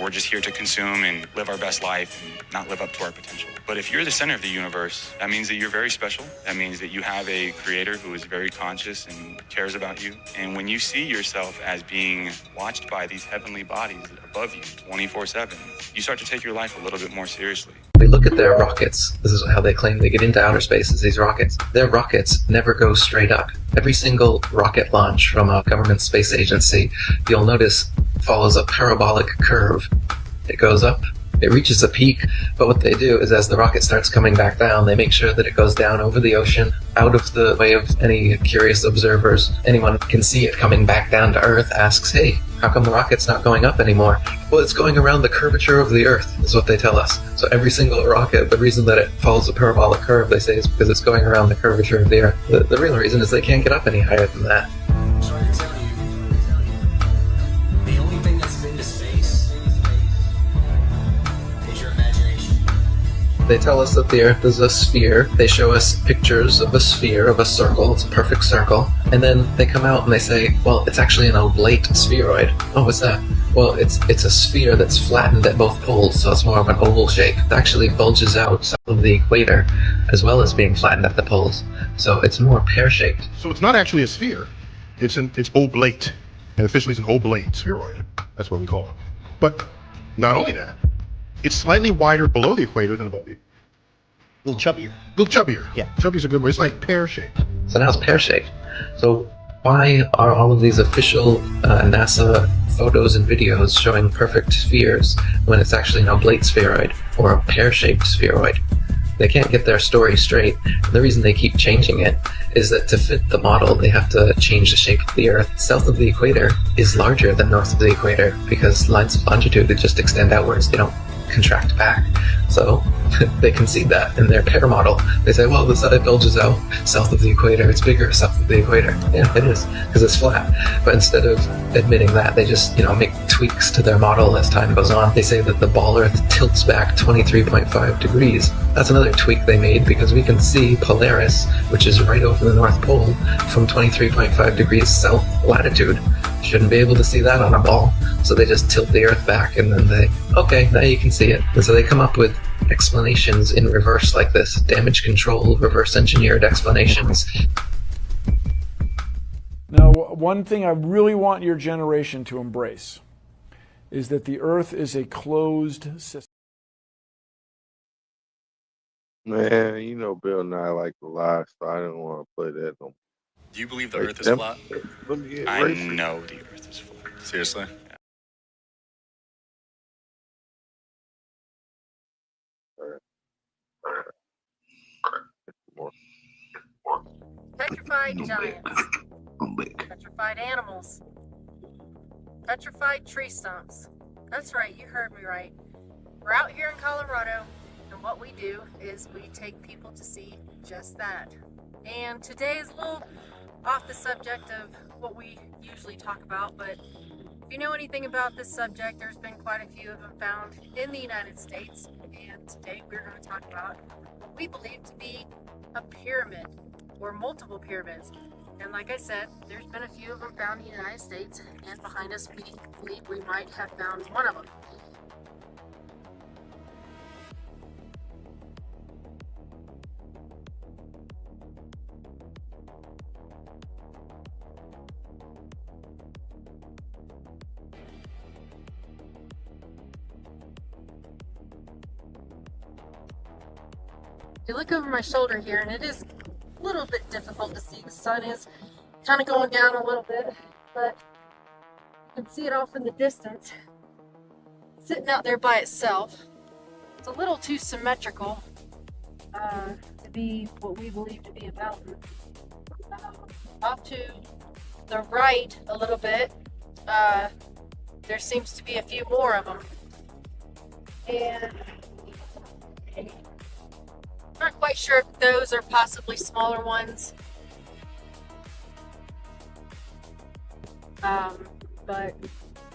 We're just here to consume and live our best life and not live up to our potential. But if you're the center of the universe, that means that you're very special. That means that you have a creator who is very conscious and cares about you. And when you see yourself as being watched by these heavenly bodies above you 24/7, you start to take your life a little bit more seriously.
They look at their rockets. This is how they claim they get into outer space, is these rockets. Their rockets never go straight up. Every single rocket launch from a government space agency, you'll notice, follows a parabolic curve. It goes up, It reaches a peak, but what they do is as the rocket starts coming back down, they make sure that it goes down over the ocean, out of the way of any curious observers. Anyone can see it coming back down to Earth, asks, hey, how come the rocket's not going up anymore? Well, it's going around the curvature of the Earth, is what they tell us. So every single rocket, the reason that it follows a parabolic curve, they say, is because it's going around the curvature of the Earth. The real reason is they can't get up any higher than that.
So I can tell you, the only thing that's been to space is your imagination.
They tell us that the Earth is a sphere. They show us pictures of a sphere, of a circle. It's a perfect circle. And then they come out and they say, well, it's actually an oblate spheroid. Oh, what's that? Well, it's a sphere that's flattened at both poles, so it's more of an oval shape. It actually bulges out south of the equator, as well as being flattened at the poles. So it's more pear-shaped.
So it's not actually a sphere. It's oblate. And officially it's an oblate spheroid. That's what we call it. But not only that, it's slightly wider below the equator than above it.
A little chubbier.
A little chubbier.
Yeah.
Chubby's a good word. It's like pear-shaped.
So now it's pear-shaped. So why are all of these official NASA photos and videos showing perfect spheres when it's actually an oblate spheroid or a pear-shaped spheroid? They can't get their story straight. And the reason they keep changing it is that to fit the model, they have to change the shape of the Earth. South of the equator is larger than north of the equator because lines of longitude that just extend outwards. They don't contract back. So they concede that in their pair model. They say, well, the side bulges out south of the equator. It's bigger south of the equator. Yeah, it is, because it's flat. But instead of admitting that, they just, make tweaks to their model as time goes on. They say that the ball Earth tilts back 23.5 degrees. That's another tweak they made because we can see Polaris, which is right over the North Pole, from 23.5 degrees south latitude. Shouldn't be able to see that on a ball. So they just tilt the Earth back and then okay, now you can see it. And so they come up with explanations in reverse like this. Damage control, reverse engineered explanations.
Now, one thing I really want your generation to embrace is that the Earth is a closed system.
Man, Bill and I like to lie, so I didn't want to play that no more.
Do you believe the
Like
Earth is
them-
flat?
Let me get
I
racist.
know the Earth is flat. Seriously?
Petrified giants. Petrified animals. Petrified tree stumps. That's right, you heard me right. We're out here in Colorado, and what we do is we take people to see just that. And today is a little off the subject of what we usually talk about, but if you know anything about this subject, there's been quite a few of them found in the United States, and today we're going to talk about what we believe to be a pyramid, or multiple pyramids. And like I said, there's been a few of them found in the United States, and behind us we believe we might have found one of them. You look over my shoulder here, and it is a little bit difficult to see. The sun is kind of going down a little bit, but you can see it off in the distance, sitting out there by itself. It's a little too symmetrical to be what we believe to be a mountain. Off to the right a little bit, there seems to be a few more of them. And I'm not quite sure if those are possibly smaller ones. But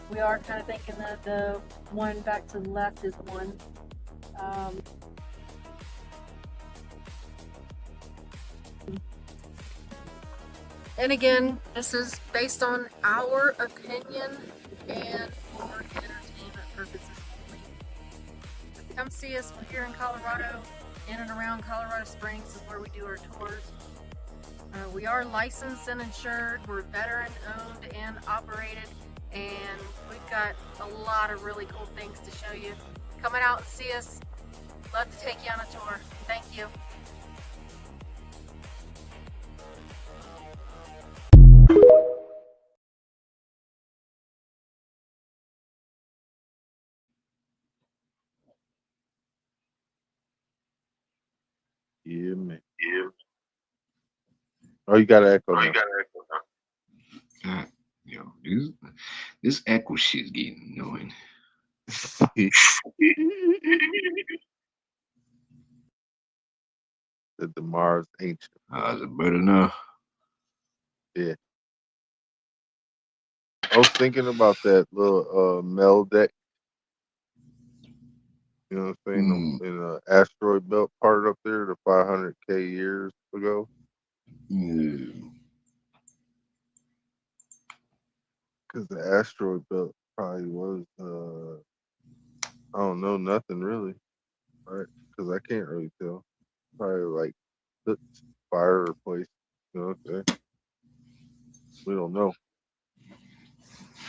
we are kind of thinking that the one back to the left is one. And again, this is based on our opinion and for entertainment purposes only. Come see us here in Colorado. In and around Colorado Springs is where we do our tours. We are licensed and insured. We're veteran owned and operated, and we've got a lot of really cool things to show you. Coming out and see us. Love to take you on a tour. Thank you.
Yeah, man. Yeah. Oh, you got to echo. Now.
God, yo, this echo shit's getting annoying.
The Mars ancient.
Is it better now?
Yeah. I was thinking about that little Mel deck. You know what I'm saying? In the asteroid belt part up there, the 500K years ago.
Yeah.
Because the asteroid belt probably was, I don't know, nothing really, right? Because I can't really tell. Probably like fire or place. You know what I'm saying? We don't know.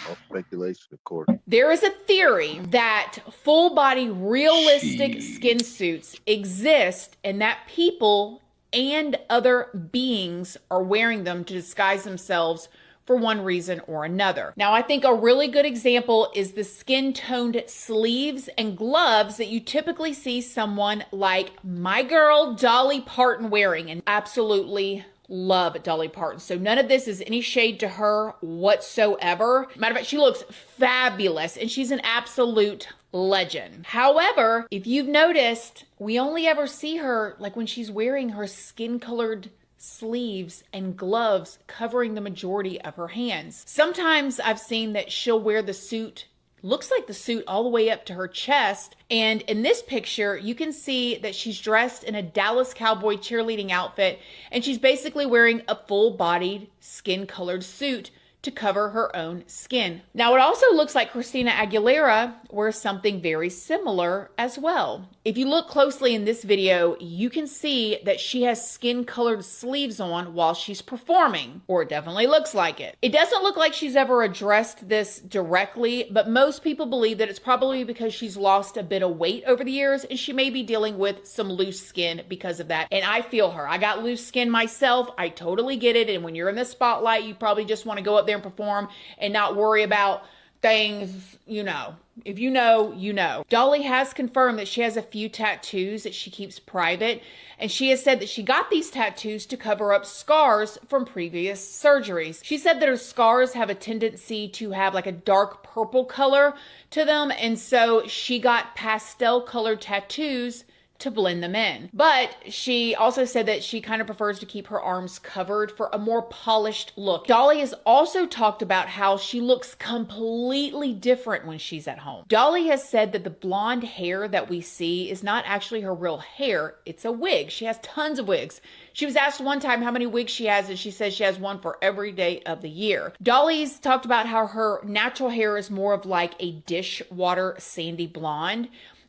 All speculation, of course.
There is a theory that full body realistic skin suits exist and that people and other beings are wearing them to disguise themselves for one reason or another. Now, I think a really good example is the skin-toned sleeves and gloves that you typically see someone like my girl Dolly Parton wearing, and absolutely love Dolly Parton. So none of this is any shade to her whatsoever. Matter of fact, she looks fabulous and she's an absolute legend. However, if you've noticed, we only ever see her like when she's wearing her skin-colored sleeves and gloves covering the majority of her hands. Sometimes I've seen that she'll wear the suit, looks like the suit all the way up to her chest. And in this picture, you can see that she's dressed in a Dallas Cowboy cheerleading outfit, and she's basically wearing a full-bodied, skin-colored suit to cover her own skin. Now, it also looks like Christina Aguilera wears something very similar as well. If you look closely in this video, you can see that she has skin-colored sleeves on while she's performing, or it definitely looks like it. It doesn't look like she's ever addressed this directly, but most people believe that it's probably because she's lost a bit of weight over the years and she may be dealing with some loose skin because of that. And I feel her. I got loose skin myself. I totally get it. And when you're in the spotlight, you probably just want to go up there and perform and not worry about things, you know. If you know, you know. Dolly has confirmed that she has a few tattoos that she keeps private, and she has said that she got these tattoos to cover up scars from previous surgeries. She said that her scars have a tendency to have like a dark purple color to them, and so she got pastel colored tattoos to blend them in. But she also said that she kind of prefers to keep her arms covered for a more polished look. Dolly has also talked about how she looks completely different when she's at home. Dolly has said that the blonde hair that we see is not actually her real hair, it's a wig. She has tons of wigs. She was asked one time how many wigs she has, and she says she has one for every day of the year. Dolly's talked about how her natural hair is more of like a dishwater sandy blonde,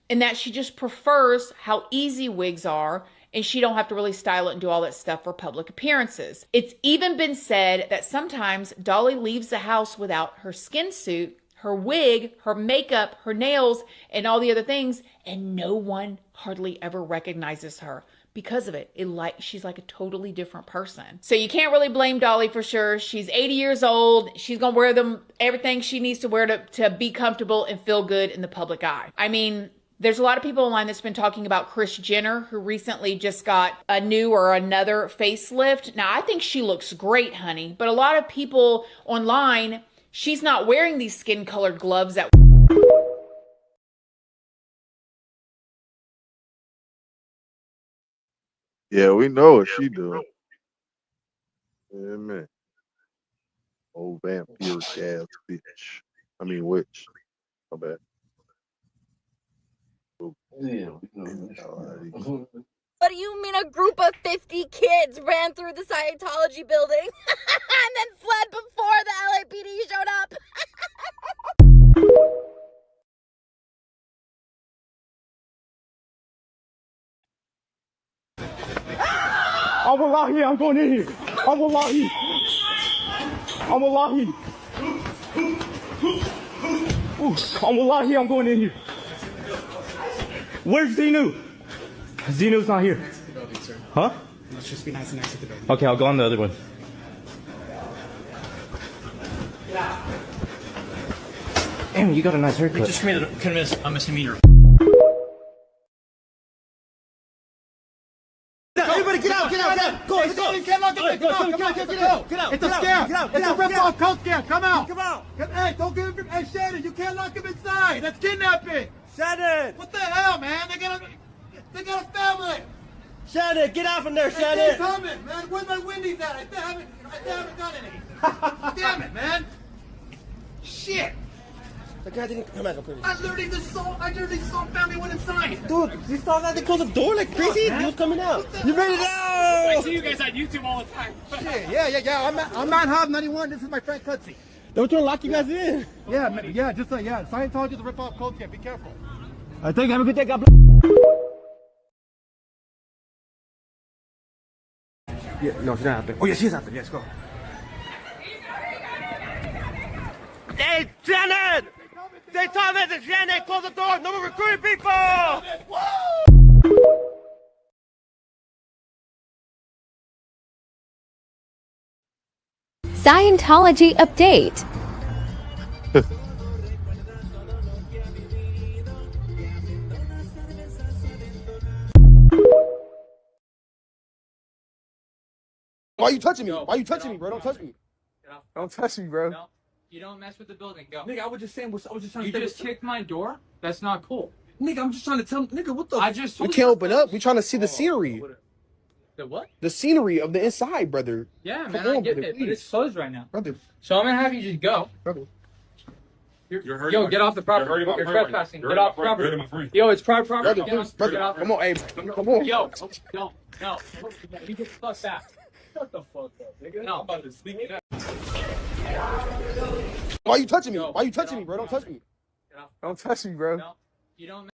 and that she just prefers how easy wigs are, and she don't have to really style it and do all that stuff for public appearances. It's even been said that sometimes Dolly leaves the house without her skin suit, her wig, her makeup, her nails, and all the other things, and no one hardly ever recognizes her because of it. She's like a totally different person. So you can't really blame Dolly for sure. She's 80 years old. She's gonna wear everything she needs to wear to be comfortable and feel good in the public eye. I mean, there's a lot of people online that's been talking about Kris Jenner, who recently just got a new or another facelift. Now, I think she looks great, honey, but a lot of people online, she's not wearing these skin-colored gloves that...
Yeah, we know what she doing. Yeah, man. Old vampire gas bitch. I mean, witch. My bad.
What do you mean a group of 50 kids ran through the Scientology building and then fled before the LAPD showed up?
Oh, wallahi, I'm going in here. Oh, wallahi. Oh, wallahi. Oh, wallahi, I'm going in here. Where's Zenu? Zenu's not here. Huh?
Let's just be nice and exit the building.
Okay, I'll go on the other one. Damn, you got a nice haircut.
We just committed a misdemeanor.
Everybody get out, get out, get out. Go, let's go. You can't lock it. Come on, get out. It's a scam. It's a rip-off cult scam. Come out. Come out. Hey, don't give him. Hey, Shannon, you can't lock him inside. That's kidnapping. Shannon. What the hell, man? They got a family. Shannon, get out from there, Shannon. Keep coming, man. Where's my Wendy's at? I still haven't done any. Damn it, man. Shit. The guy didn't come out. I literally saw family went inside. Dude, you saw that they closed the door like crazy? He was coming out. You made it out!
I see you guys on YouTube all the time.
Shit, yeah. I'm Matt Hobb 91. This is my friend Cutsy. They were trying to lock you guys in. Yeah. Scientology is a rip-off cult scam. Be careful. I think have a good day. God bless. Yeah, no, she's not out there. Oh, yeah, she's out there. Yes, go. Hey, Shannon! They told me that Shannon, close the door. No more recruiting people!
Scientology update.
Why are you touching me? Why are you touching me, bro? Don't touch me. Don't touch me, bro.
No, you don't mess with the building. Go.
Nigga, I was just trying to.
You just kicked my door? That's not cool.
Nigga, I'm just trying to tell. Nigga, what the?
We
can't open up. We trying to see the scenery.
The what?
The scenery of the inside, brother.
Yeah, man, I get it, but it's closed right now.
Brother.
So I'm gonna have you just go.
Brother.
Yo, get off the property. You're trespassing. Get off the property. Yo, it's private property.
Brother, come on, hey, come on.
Yo, no. You get the fuck back. Shut the fuck up, nigga. No, I'm about to sneak it out.
Why are you touching me? Why are you touching me, bro? Don't touch me. Don't touch me, bro.
No, you don't.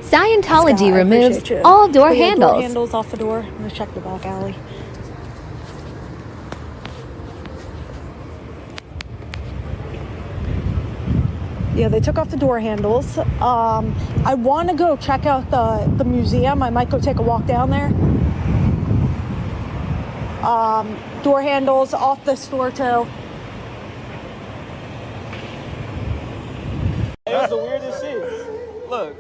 Scientology removes all door handles.
Door handles off the door. I'm gonna check the back alley. Yeah, they took off the door handles. I want to go check out the museum. I might go take a walk down there. Door handles off this door too.
That's the weirdest shit. Look.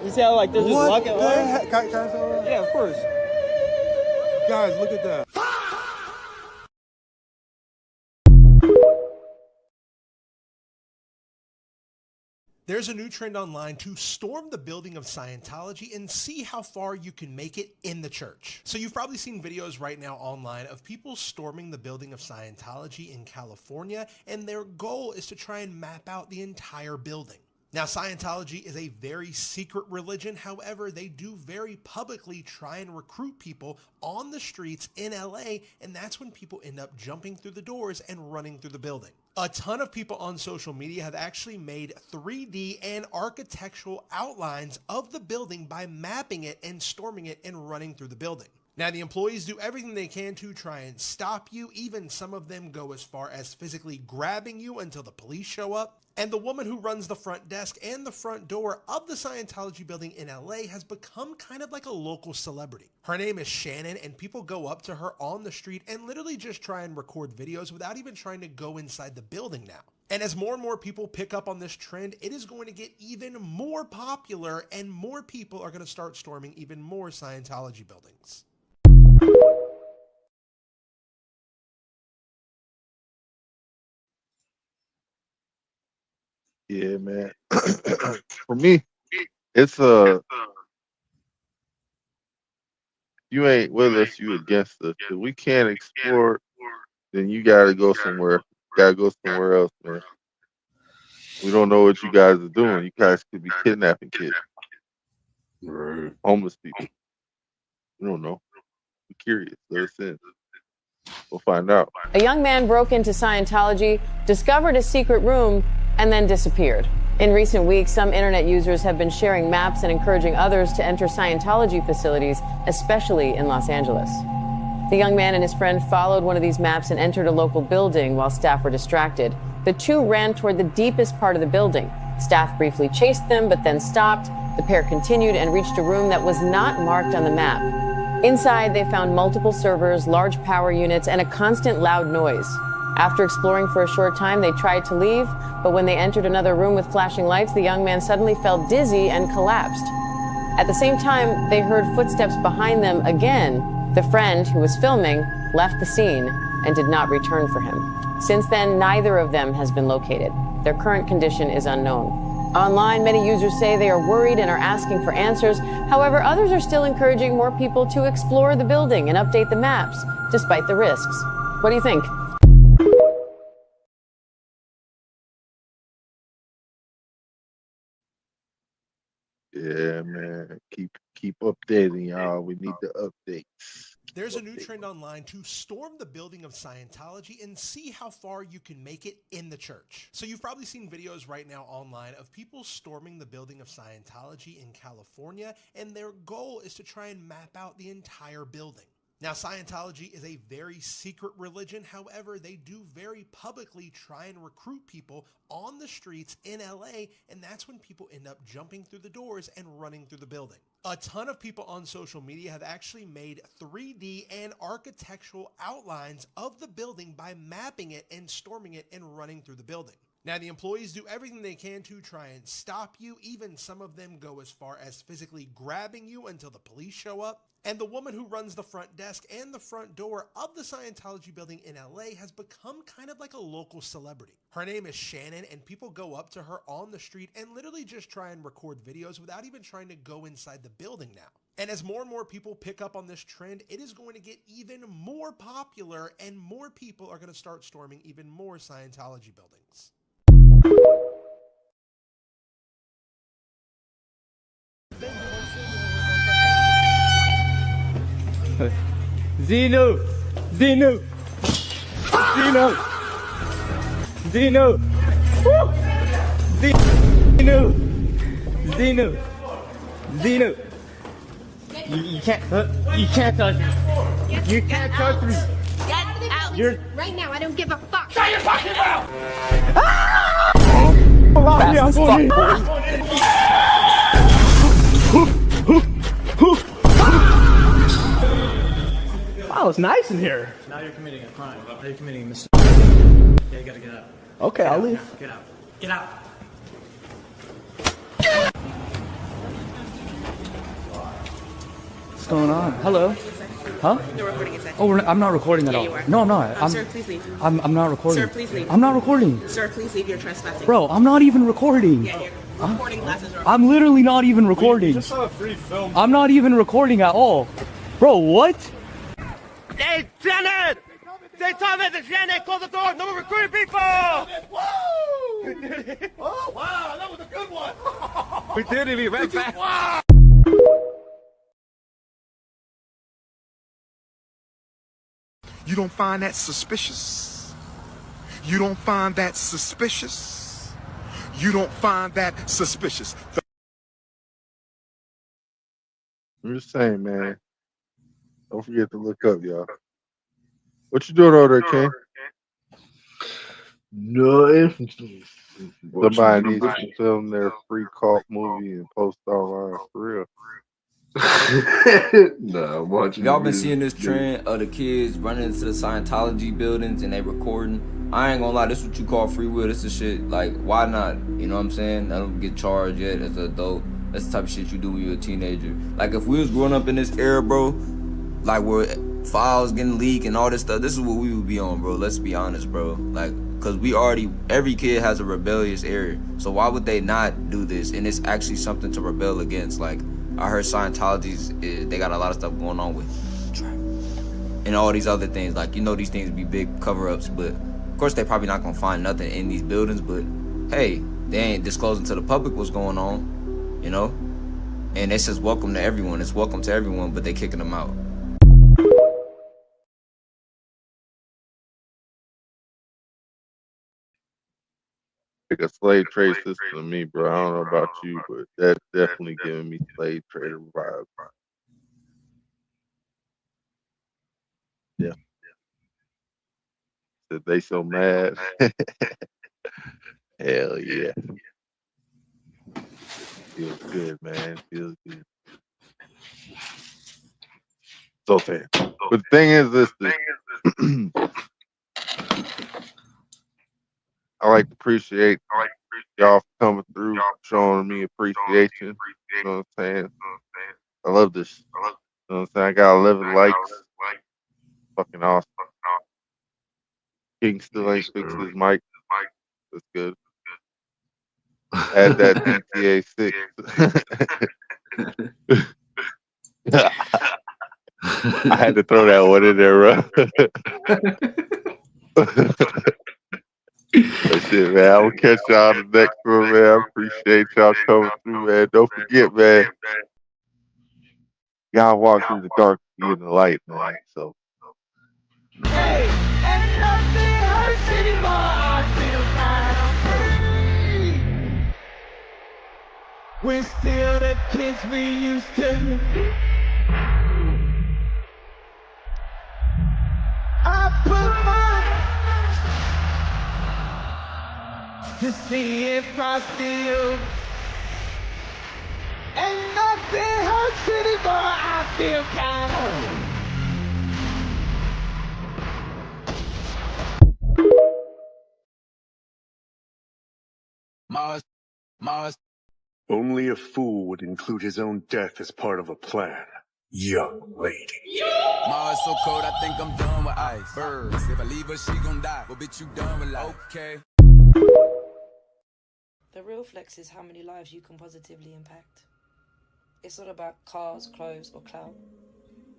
You see how like they're just walking on? Yeah, of course.
Guys, look at that.
There's a new trend online to storm the building of Scientology and see how far you can make it in the church. So you've probably seen videos right now online of people storming the building of Scientology in California, and their goal is to try and map out the entire building. Now, Scientology is a very secret religion. However, they do very publicly try and recruit people on the streets in LA, and that's when people end up jumping through the doors and running through the building. A ton of people on social media have actually made 3D and architectural outlines of the building by mapping it and storming it and running through the building. Now, the employees do everything they can to try and stop you. Even some of them go as far as physically grabbing you until the police show up. And the woman who runs the front desk and the front door of the Scientology building in LA has become kind of like a local celebrity. Her name is Shannon, and people go up to her on the street and literally just try and record videos without even trying to go inside the building now. And as more and more people pick up on this trend, it is going to get even more popular, and more people are going to start storming even more Scientology buildings.
Yeah, man. For me, it's you ain't with us, you against us. If we can't explore, then you gotta go somewhere. Gotta go somewhere else, man. We don't know what you guys are doing. You guys could be kidnapping kids, homeless people. We don't know. We're curious. Let us in. We'll find out.
A young man broke into Scientology, discovered a secret room, and then disappeared. In recent weeks, some internet users have been sharing maps and encouraging others to enter Scientology facilities, especially in Los Angeles. The young man and his friend followed one of these maps and entered a local building while staff were distracted. The two ran toward the deepest part of the building. Staff briefly chased them, but then stopped. The pair continued and reached a room that was not marked on the map. Inside, they found multiple servers, large power units, and a constant loud noise. After exploring for a short time, they tried to leave, but when they entered another room with flashing lights, the young man suddenly felt dizzy and collapsed. At the same time, they heard footsteps behind them again. The friend who was filming left the scene and did not return for him. Since then, neither of them has been located. Their current condition is unknown. Online, many users say they are worried and are asking for answers. However, others are still encouraging more people to explore the building and update the maps, despite the risks. What do you think?
Yeah, man. Keep updating, y'all. We need the updates.
There's a new trend online to storm the building of Scientology and see how far you can make it in the church. So you've probably seen videos right now online of people storming the building of Scientology in California, and their goal is to try and map out the entire building. Now, Scientology is a very secret religion. However, they do very publicly try and recruit people on the streets in LA, and that's when people end up jumping through the doors and running through the building. A ton of people on social media have actually made 3D and architectural outlines of the building by mapping it and storming it and running through the building. Now, the employees do everything they can to try and stop you. Even some of them go as far as physically grabbing you until the police show up. And the woman who runs the front desk and the front door of the Scientology building in LA has become kind of like a local celebrity. Her name is Shannon, and people go up to her on the street and literally just try and record videos without even trying to go inside the building now. And as more and more people pick up on this trend, it is going to get even more popular, and more people are going to start storming even more Scientology buildings.
Zeno! Zeno! Zeno! Zeno! Woo! Zeno! Zeno! Zeno! You can't touch me. You can't touch me.
Get out.
You're
right now. I don't give a fuck.
Shut your fucking mouth! Wow, it's nice in here.
Now you're committing a crime. Now you're committing a mistake. Yeah, you gotta get out.
Okay, I'll leave.
Get out. Get out.
What's going on? Hello? Huh?
No recording is
Oh, I'm not recording at
Yeah,
all.
you are.
No, I'm not.
Sir, please leave.
I'm not recording.
Sir, please leave.
I'm not recording.
Sir, please leave. You're trespassing.
Bro, I'm not even recording.
Yeah, your recording glasses are
I'm literally not even recording.
Just saw a free film.
I'm not even recording at all. Bro, what?
Hey, Janet! Say Thomas and Janet, close the door! No more recruiting people! Woo! Oh, wow, that was a good one! We did it, right back. Wow!
You don't find that suspicious? You don't find that suspicious? You don't find that suspicious?
I'm just saying, man. Don't forget to look up, y'all. What you doing over there, King?
No.
Somebody needs to film their free cult movie and post online for real.
Nah, I'm watching.
Y'all been seeing this trend of the kids running into the Scientology buildings and they recording. I ain't gonna lie, this is what you call free will. This is shit, like, why not? You know what I'm saying? I don't get charged yet as an adult. That's the type of shit you do when you're a teenager. Like, if we was growing up in this era, bro, like, where files getting leaked and all this stuff, this is what we would be on, bro. Let's be honest, bro. Like, because every kid has a rebellious area. So why would they not do this? And it's actually something to rebel against. Like, I heard Scientology's, they got a lot of stuff going on with and all these other things. Like, you know, these things be big cover-ups, but of course they probably not gonna find nothing in these buildings, but hey, they ain't disclosing to the public what's going on, you know? And it says welcome to everyone. It's welcome to everyone, but they kicking them out.
Like a slave trade system to me, bro. I don't know about you, but that's definitely giving me slave trader vibes. Yeah. That they so mad. Hell yeah. Feels good, man. Feels good. So sad. But the thing is this. I like to appreciate y'all for coming through, showing me appreciation. You know what I'm saying? I love this. You know what I'm saying? I got 11 likes. Fucking awesome. King still ain't fixed his mic. That's good. Add that GTA 6. I had to throw that one in there, bro. But shit, man. I will catch y'all on the next one, man. I appreciate y'all coming through, man. Don't forget, man. Y'all walk through the dark to be in the light, man. So.
Hey, and nothing hurts anymore. I feel kind of free. We're still the kids we used to be. I put my to see if I feel. And nothing hurts anymore. I feel kind of.
Mars. Only a fool would include his own death as part of a plan. Young lady.
Mars so cold, I think I'm done with ice. Birds, if I leave her, she gon' die. Well, bitch, you done with life. Okay.
The real flex is how many lives you can positively impact. It's not about cars, clothes, or clout.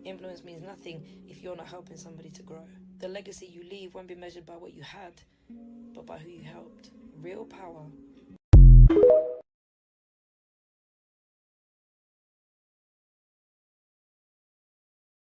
Influence means nothing if you're not helping somebody to grow. The legacy you leave won't be measured by what you had, but by who you helped. Real power